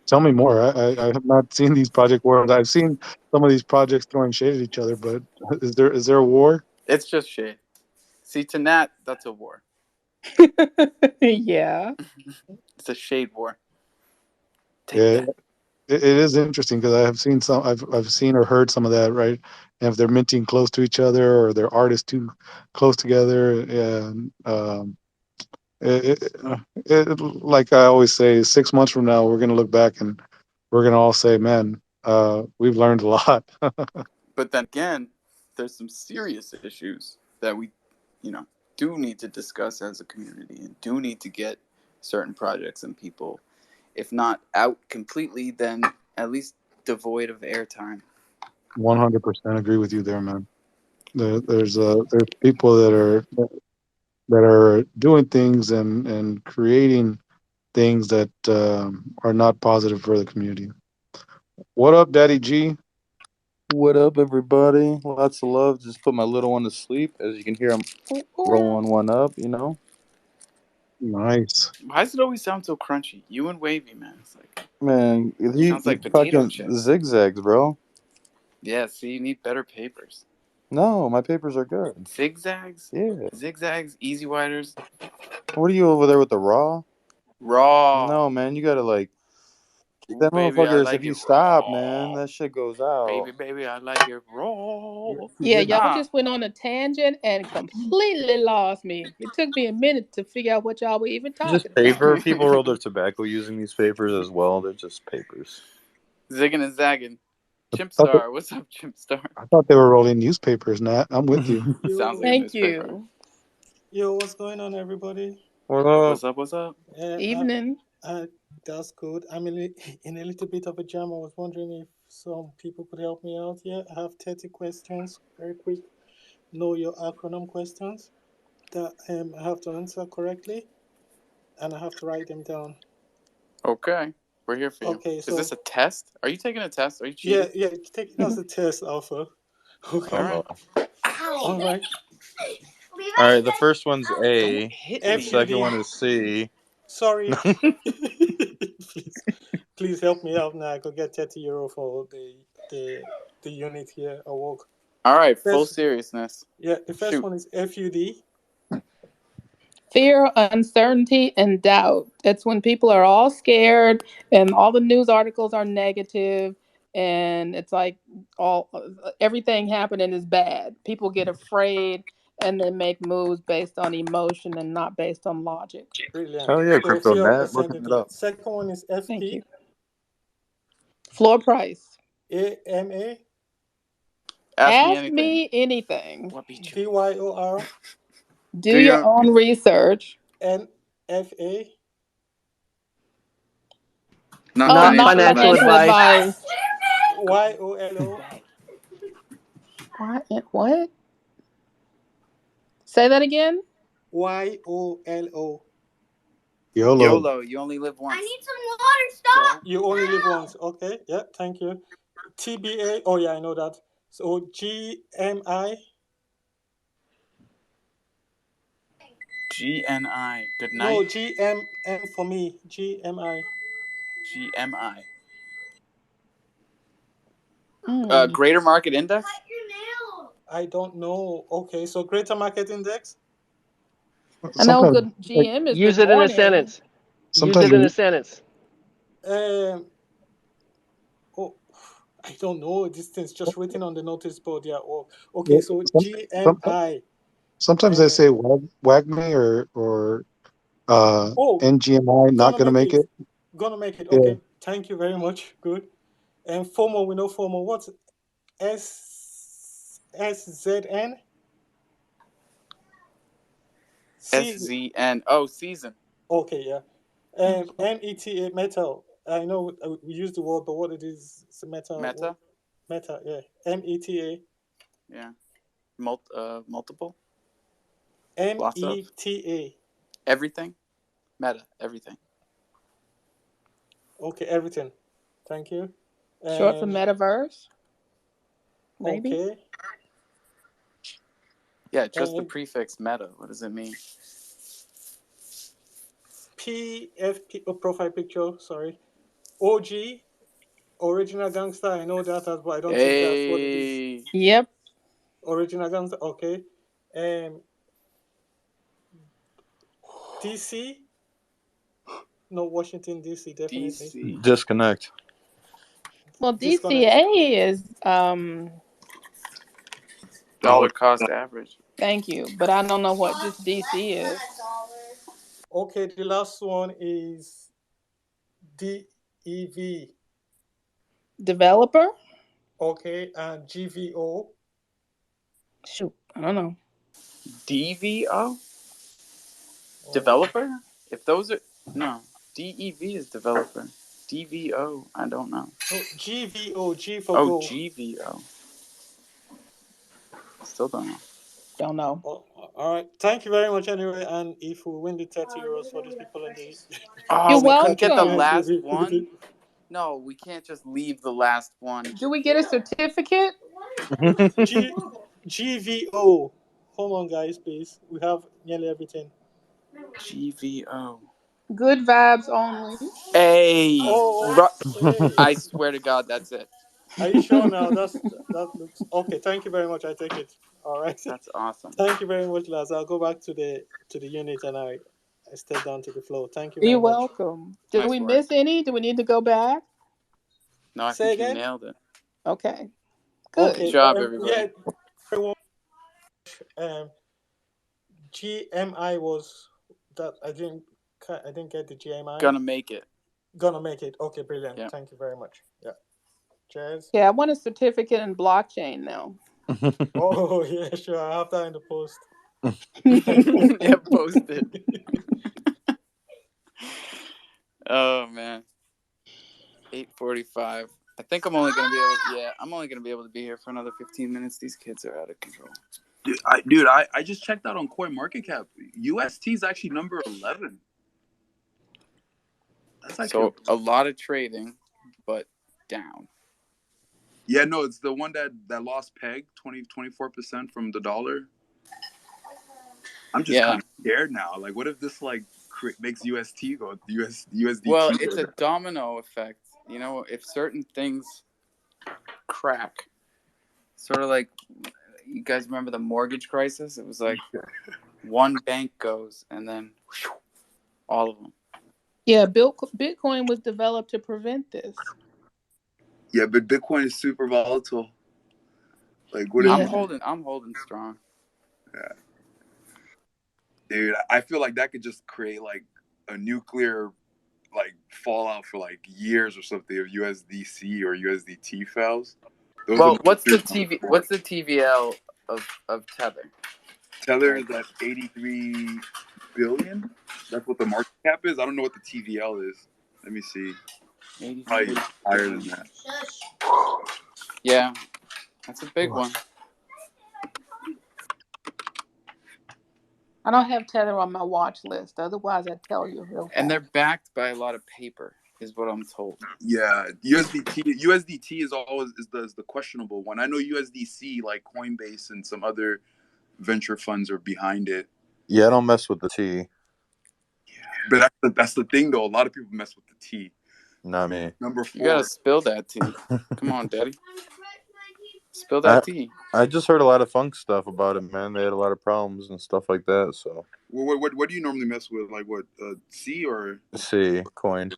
Tell me more. I have not seen these project wars. I've seen some of these projects throwing shade at each other, but is there a war? It's just shade. See, to Nat, that's a war. Yeah. It's a shade war. Yeah, it is interesting because I have seen some. I've seen or heard some of that, right? And if they're minting close to each other or their artists too close together, and like I always say, 6 months from now we're gonna look back and we're gonna all say, "Man, we've learned a lot." But then again, there's some serious issues that we, do need to discuss as a community and do need to get certain projects and people, if not out completely, then at least devoid of airtime. 100% agree with you there, man. There's people that are doing things and creating things that are not positive for the community. What up, Daddy G? What up, everybody? Lots of love. Just put my little one to sleep. As you can hear, I'm rolling one up, Nice. Why does it always sound so crunchy? You and Wavy, man. It's like, Man, he sounds like potato fucking chips. zigzags, bro. Yeah, see, you need better papers. No, my papers are good. Zigzags? Yeah. Zigzags, easy widers. What are you over there with the raw? Raw. No, man, you gotta like. Ooh, That baby, I motherfuckers, like if you it stop, raw. man, that shit goes out. Baby, I like it raw. Yeah, y'all just went on a tangent and completely lost me. It took me a minute to figure out what y'all were even talking Just paper. People roll their tobacco using these papers as well. They're just papers. Zigging and zagging. Chimp I thought Star. What's up, Chimp Star? I thought they were rolling newspapers, Nat. I'm with you. Sounds like Thank a newspaper. you. Yo, what's going on, everybody? What up? What's up? Evening. That's good. I'm in a little bit of a jam. I was wondering if some people could help me out here. I have 30 questions, very quick. Know your acronym questions that I have to answer correctly, and I have to write them down. Okay, we're here for you. Okay, so is this a test? Are you taking a test? Are you cheating? yeah, take it as a test, Alpha. Okay. All right. All right. All right, the first one's A. hit The me. second one is C. Sorry. Please help me out now. I could get €30 for the unit here at work. All right, full seriousness. Yeah, the first one is FUD. Fear, uncertainty, and doubt. It's when people are all scared and all the news articles are negative and it's like everything happening is bad. People get afraid and they make moves based on emotion and not based on logic. Brilliant. Hell yeah, So crypto fear of Nat. Looking uncertainty. it up. Second one is FP. Thank you. Floor price. AMA. Ask me anything. DYOR. Do your own research. NFA. Not financial advice. YOLO. What? Say that again. YOLO. YOLO. You only live once. I need some water. Stop. You only live once. Okay. Yeah. Thank you. TBA. Oh yeah, I know that. So GMI. GNI. Good night. No, GMM for me. GMI. GMI. Greater Market Index? I don't know. Okay, so Greater Market Index? I know good GM is use good it in a morning. sentence. Use it in a sentence. I don't know. This thing's just written on the notice board. Yeah. Oh, okay, so GMI. Sometimes they say WAGMI or NGMI not gonna make it. Gonna make it. Yeah. Okay. Thank you very much. Good. And FOMO, we know FOMO. What's SZN? SZN. Oh, season. Okay, yeah. META, metal. I know we use the word, but what it is, it's a meta. Meta? Meta, yeah. META. Yeah. Multiple? META. Everything? Meta, everything. Okay, everything. Thank you. Short for metaverse? Maybe? Okay. Yeah, just the prefix meta. What does it mean? PFP, profile picture, sorry. OG, original gangster, I know that, but I don't think that's what it is. Yep. Original gangster, okay. DC? No, Washington, DC, definitely. Disconnect. Well, Disconnect. DCA is Dollar cost average. Thank you, but I don't know what this DC is. Okay, the last one is DEV. Developer? Okay, and GVO. Shoot, I don't know. DVO? Developer? If those are... No. DEV is developer. DVO, I don't know. Oh, GVO, G for go. GVO. Still don't know. Don't know. Oh, all right. Thank you very much anyway. And if we win the 30 euros for these people in the... Oh, we couldn't get the last one? No, we can't just leave the last one. Do we get a certificate? GVO. Hold on, guys, please. We have nearly everything. GVO. Good vibes only. Hey. Oh, okay. I swear to God, that's it. Are you sure now? That looks okay. Thank you very much. I take it. All right. That's awesome. Thank you very much, Laz. I'll go back to the unit and I step down to the floor. Thank you very You're much. welcome. Did we miss any? Do we need to go back? No, I Say think again? you nailed it. Okay. Good. Good job, everybody. Yeah. GMI was that I didn't get the GMI. Gonna make it. Gonna make it. Okay, brilliant. Yeah. Thank you very much. Yeah. Cheers. Yeah, I want a certificate in blockchain now. Oh yeah, sure. I have that in the post. Yeah, post it. Oh man. 8:45. I think I'm only gonna be able to be here for another 15 minutes. These kids are out of control. Dude, I just checked out on CoinMarketCap. UST is actually number 11. That's actually a lot of trading, but down. Yeah, no, it's the one that lost peg 24% from the dollar. I'm just kind of scared now. Like, what if this makes UST go USDT? Well, it's a domino effect. You know, if certain things crack, sort of like you guys remember the mortgage crisis? It was like one bank goes and then whew, all of them. Yeah, Bitcoin was developed to prevent this. Yeah, but Bitcoin is super volatile. Like, what? I'm holding strong. Yeah, dude, I feel like that could just create like a nuclear fallout for like years or something if USDC or USDT fails. What's the TVL of Tether? Tether is at 83 billion. That's what the market cap is. I don't know what the TVL is. Let me see. Probably higher than that. Yeah, that's a big one. I don't have Tether on my watch list. Otherwise, I'd tell you. And they're backed by a lot of paper, is what I'm told. Yeah, USDT is always the questionable one. I know USDC, like Coinbase and some other venture funds are behind it. Yeah, I don't mess with the T. Yeah, but that's the thing though. A lot of people mess with the T. Not me. Number 4. You gotta spill that tea. Come on, Daddy. Spill that tea. I just heard a lot of funk stuff about it, man. They had a lot of problems and stuff like that. So. What do you normally mess with? Like what? C or C coin?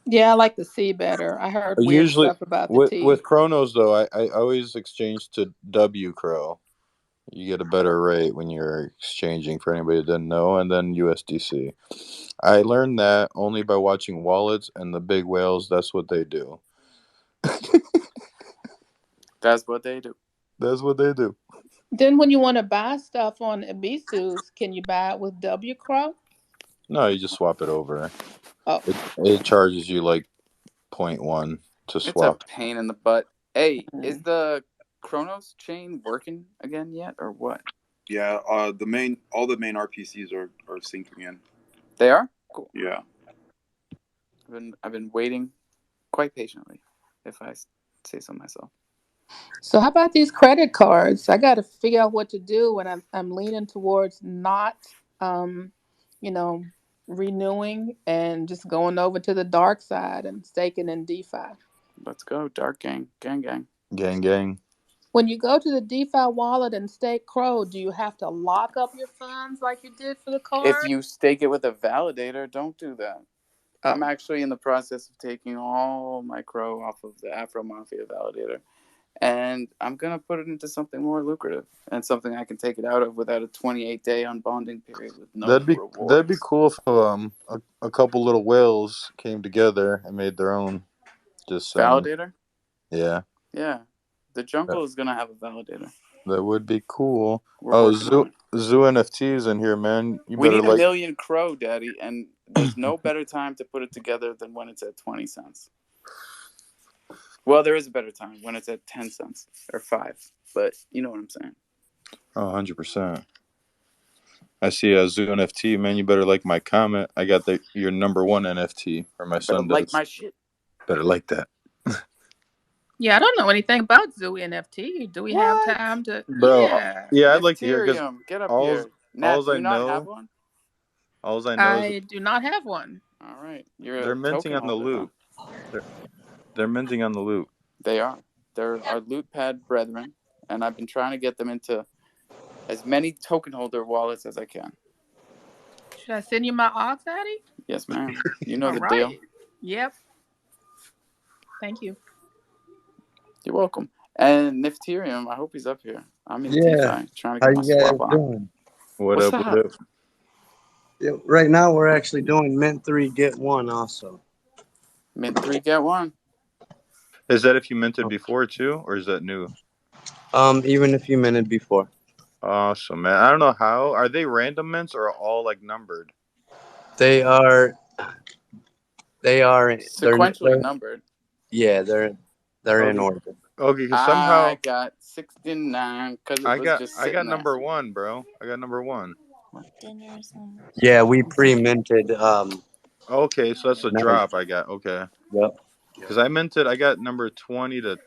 Yeah, I like the C better. I heard weird stuff about the T. With Chronos though, I always exchange to W Crow. You get a better rate when you're exchanging, for anybody that didn't know, and then USDC. I learned that only by watching Wallets and the big whales. That's what they do. That's what they do. That's what they do. Then when you want to buy stuff on Ibisus, can you buy it with W Crow? No, you just swap it over. Oh, It charges you like 0.1 to It's a swap. pain in the butt. Hey, is the Chronos chain working again yet, or what? Yeah, all the main RPCs are syncing in. They are? Cool. Yeah. I've been waiting quite patiently, if I say so myself. so how about these credit cards? I got to figure out what to do when I'm leaning towards not, you know, renewing and just going over to the dark side and staking in DeFi. Let's go, Dark Gang. Gang. Gang. When you go to the DeFi wallet and stake Crow, do you have to lock up your funds like you did for the card? If you stake it with a validator, don't do that. Oh. I'm actually in the process of taking all my Crow off of the Afro Mafia validator. And I'm going to put it into something more lucrative and something I can take it out of without a 28-day unbonding period with no rewards. That'd be cool if a couple little whales came together and made their own. Just validator? Yeah. Yeah. The jungle is going to have a validator. That would be cool. We're Zoo NFTs in here, man. We need a million Crow, Daddy, and there's no better time to put it together than when it's at 20 cents. Well, there is a better time when it's at 10 cents or 5, but you know what I'm saying. Oh, 100%. I see a Zoo NFT, man. You better like my comment. I got your number 1 NFT, or my son does. Like my shit. Better like that. Yeah, I don't know anything about Zoo NFT. Do we have time to? Bro, yeah, I'd like to hear. Get up here. Nat, do you not have one? All I know I do not have one. All right, you're. They're minting on the loot. They're minting on the loot. They are. They're our loot pad brethren, and I've been trying to get them into as many token holder wallets as I can. Should I send you my Ox, Addy? Yes, ma'am. You know the right. deal. Yep. Thank you. You're welcome. And Nifterium, I hope he's up here. I'm in Yeah. DeFi trying to get my swap on. Doing? What's up? Yeah, right now we're actually doing mint 3 get 1 also. Mint 3 get 1. Is that if you minted before too, or is that new? Even if you minted before. Awesome, man. I don't know how. Are they random mints or all like numbered? They are sequentially numbered. Yeah, they're in order. Okay, because somehow I got 69 because I got number 1, bro. I got number 1. Yeah, we pre-minted. Okay, so that's a drop I got. Okay. Yep. Because I got number 20 to.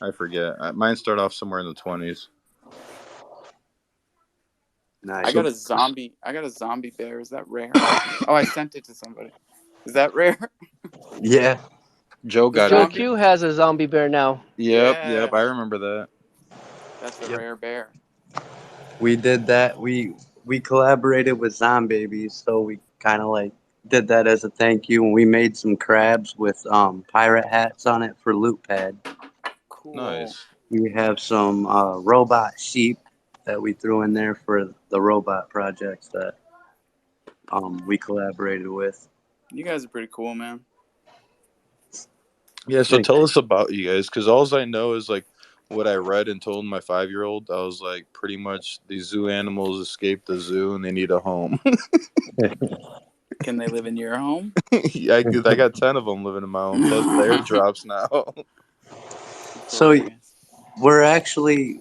I forget. Mine start off somewhere in the 20s. Nice. I got a zombie bear. Is that rare? Oh, I sent it to somebody. Is that rare? Yeah. Joe got Joe it. Q has a zombie bear now. Yep. I remember that. That's a rare bear. We did that. We collaborated with Zombabies, so we kind of like did that as a thank you, and we made some crabs with pirate hats on it for Loot Pad. Cool. Nice. We have some robot sheep that we threw in there for the robot projects that we collaborated with. You guys are pretty cool, man. Yeah, so tell us about you guys, because all I know is like what I read and told my 5-year-old. I was like, pretty much these zoo animals escaped the zoo and they need a home. Can they live in your home? Yeah, I got 10 of them living in my home, plus the airdrops now. So we're actually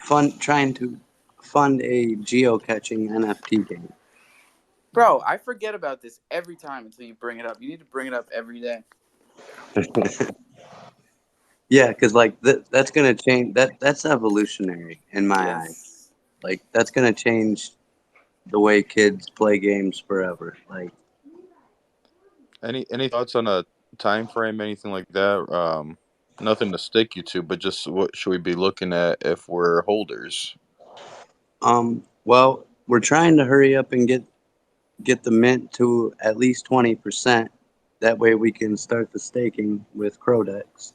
trying to fund a geocaching NFT game. Bro, I forget about this every time until you bring it up. You need to bring it up every day. Yeah, because like that's gonna change. That's evolutionary in my eyes. Like that's gonna change the way kids play games forever. Like, any thoughts on a time frame, anything like that? Nothing to stick you to, but just what should we be looking at if we're holders? well, we're trying to hurry up and get the mint to at least 20%. That way we can start the staking with Crodex.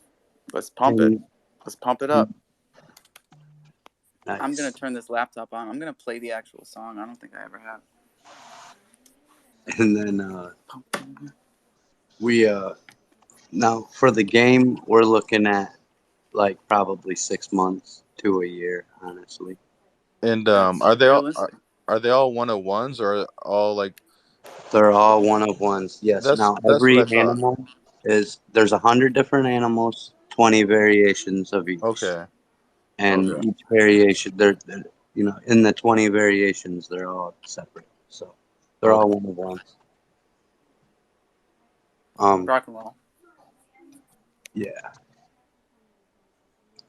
Let's pump it. Let's pump it up. Nice. I'm going to turn this laptop on. I'm going to play the actual song. I don't think I ever have. And then we now for the game we're looking at like probably 6 months to a year, honestly. And are they all 101s or all like They're all one of ones. Yes. That's Now what I every thought. animal there's 100 different animals, 20 variations of each, Okay. and Okay. each variation they're in the 20 variations they're all separate. So they're all Okay. one of ones. Rock and roll. Yeah.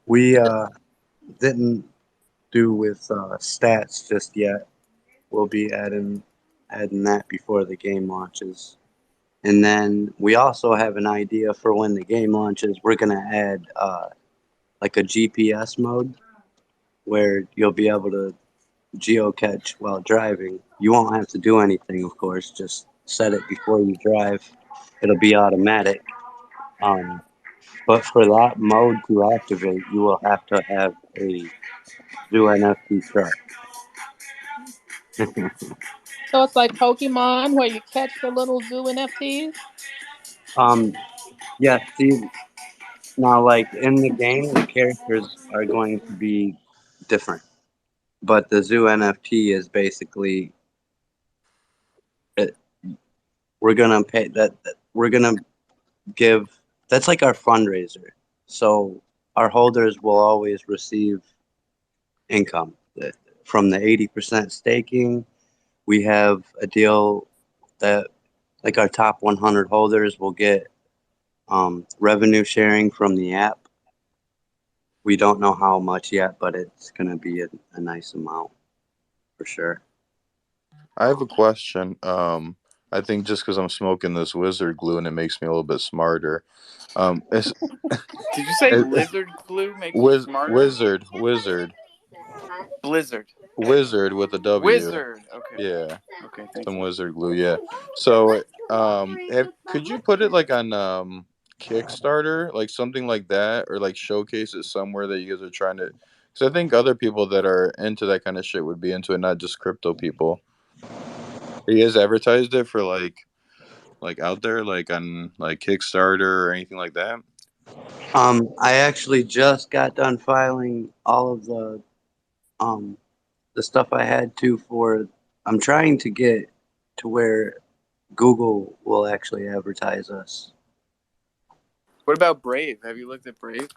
We didn't do with stats just yet. We'll be adding that before the game launches. And then we also have an idea for when the game launches. We're gonna add like a GPS mode where you'll be able to geocache while driving. You won't have to do anything, of course. Just set it before you drive. It'll be automatic. But for that mode to activate, you will have to have a Zoo NFT truck. So it's like Pokemon where you catch the little zoo NFTs? Yeah, see, now, like, in the game, the characters are going to be different. But the Zoo NFT is basically, we're going to pay that, we're going to give, that's like our fundraiser. So our holders will always receive income from the 80% staking. We have a deal that, like, our top 100 holders will get revenue sharing from the app. We don't know how much yet, but it's going to be a nice amount for sure. I have a question. I think just because I'm smoking this wizard glue and it makes me a little bit smarter. Did you say lizard glue makes you smarter? Wizard. Blizzard. Wizard with a W. Wizard. Okay. Yeah. Okay. Thank Some you. wizard glue. Yeah. So, could you put it like on Kickstarter, like something like that, or like showcase it somewhere that you guys are trying to? Because I think other people that are into that kind of shit would be into it, not just crypto people. You guys advertised it for like out there, like on like Kickstarter or anything like that? I actually just got done filing all of the stuff I had to for. I'm trying to get to where Google will actually advertise us. What about Brave? Have you looked at Brave?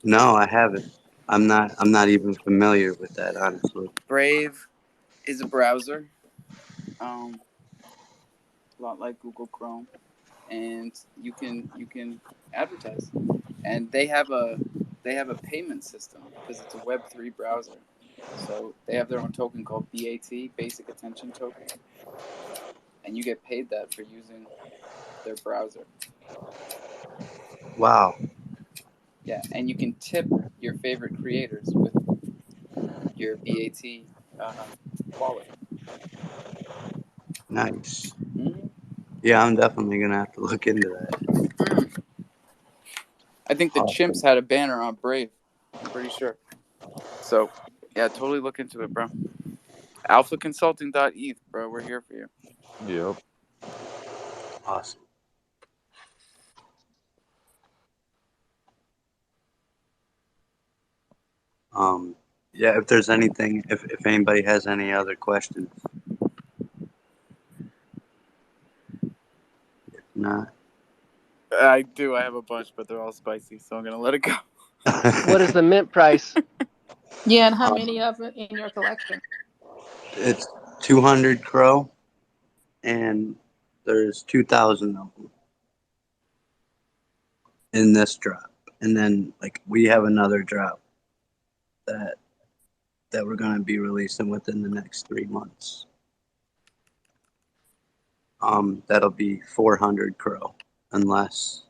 No, I haven't. I'm not even familiar with that, honestly. Brave is a browser, a lot like Google Chrome, and you can advertise. And they have a payment system because it's a Web3 browser. So they have their own token called BAT, Basic Attention Token, and you get paid that for using their browser. Wow. Yeah, and you can tip your favorite creators with your BAT wallet. Nice. Mm-hmm. Yeah, I'm definitely gonna have to look into that. I think the Chimps had a banner on Brave. I'm pretty sure. So, yeah, totally look into it, bro. AlphaConsulting.eth, bro. We're here for you. Yep. Awesome. Yeah, if there's anything, if anybody has any other questions. If not. I do. I have a bunch, but they're all spicy, so I'm going to let it go. What is the mint price? Yeah, and how many of it in your collection? It's 200 crow, and there's 2,000 of them in this drop. And then, like, we have another drop that we're going to be releasing within the next 3 months. That'll be 400 crow, unless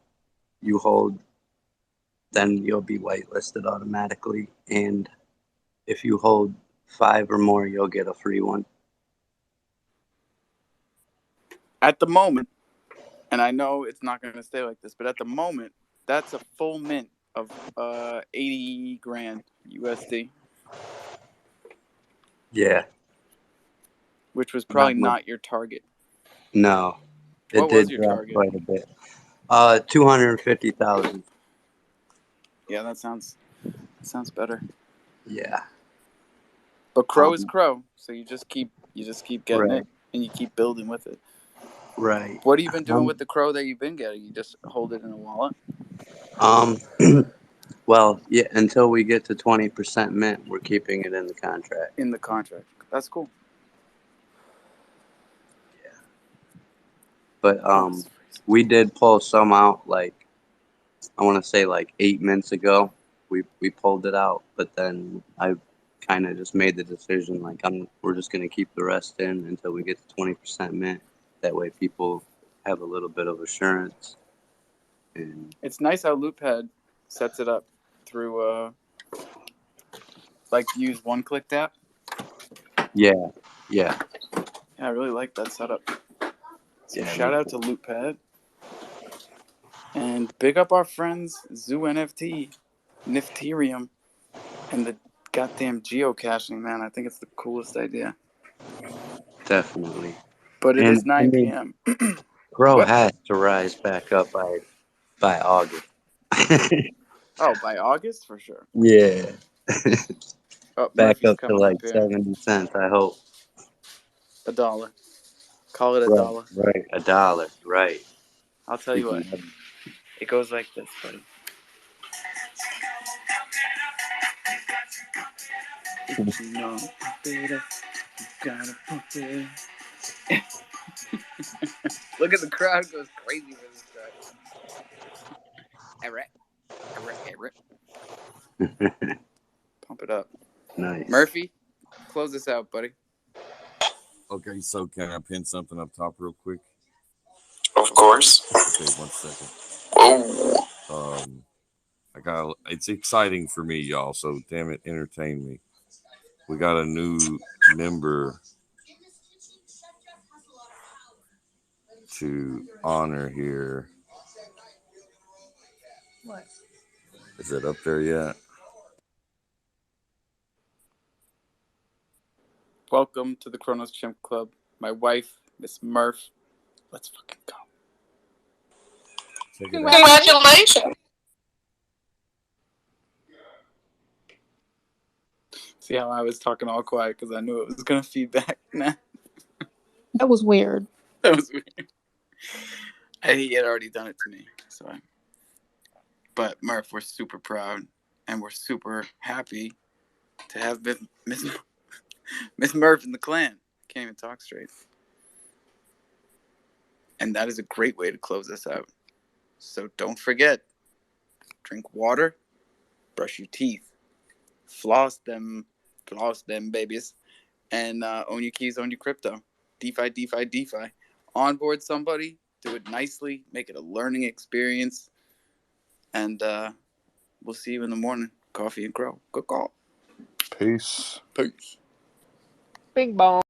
you hold, then you'll be whitelisted automatically. And if you hold 5 or more, you'll get a free one. At the moment, and I know it's not going to stay like this, but at the moment, that's a full mint of 80 grand USD. Yeah. Which was probably not your target. No. What was your target? Quite a bit. 250,000. Yeah, that sounds better. Yeah. But crow is crow, so you just keep getting it and you keep building with it. Right. What have you been doing with the Crow that you've been getting? You just hold it in a wallet? Well, yeah, until we get to 20% mint, we're keeping it in the contract. In the contract. That's cool. But we did pull some out, like, I want to say like 8 minutes ago. We pulled it out, but then I kind of just made the decision, like, we're just going to keep the rest in until we get to 20% mint. That way people have a little bit of assurance. And it's nice how Loophead sets it up through, like, use one-click tap. Yeah, yeah. Yeah, I really like that setup. So Yeah, shout out to Loophead. And big up our friends, Zoo NFT, Nifterium, and the goddamn geocaching, man. I think it's the coolest idea. Definitely. But it And, is 9 p.m. Crow has to rise back up by August. Oh, by August for sure. Yeah. Oh, Back Murphy's up to coming like up here. 70 cents, I hope. $1. Call it a Right, dollar. right. $1, right. I'll tell you what. It goes like this, buddy. If you know better, you gotta pump it. Look at the crowd goes crazy for this track. Pump it up. Nice. Murphy, close this out, buddy. Okay, so can I pin something up top real quick? Of course. Okay, 1 second. Whoa. It's exciting for me, y'all, so damn it, entertain me. We got a new member to honor here. What? Is it up there yet? Welcome to the Kronos Chimp Club. My wife, Miss Murph. Let's fucking go. Congratulations. See how I was talking all quiet because I knew it was going to feed back? Nah. That was weird. That was weird. He had already done it to me. But Murph, we're super proud and we're super happy to have Miss Murph in the clan. Can't even talk straight. And that is a great way to close this out. So don't forget, drink water, brush your teeth, floss them babies, and own your keys, own your crypto. DeFi, DeFi, DeFi. Onboard somebody, do it nicely, make it a learning experience, and we'll see you in the morning. Coffee and Crow. Good call. Peace. Peace. Big bone.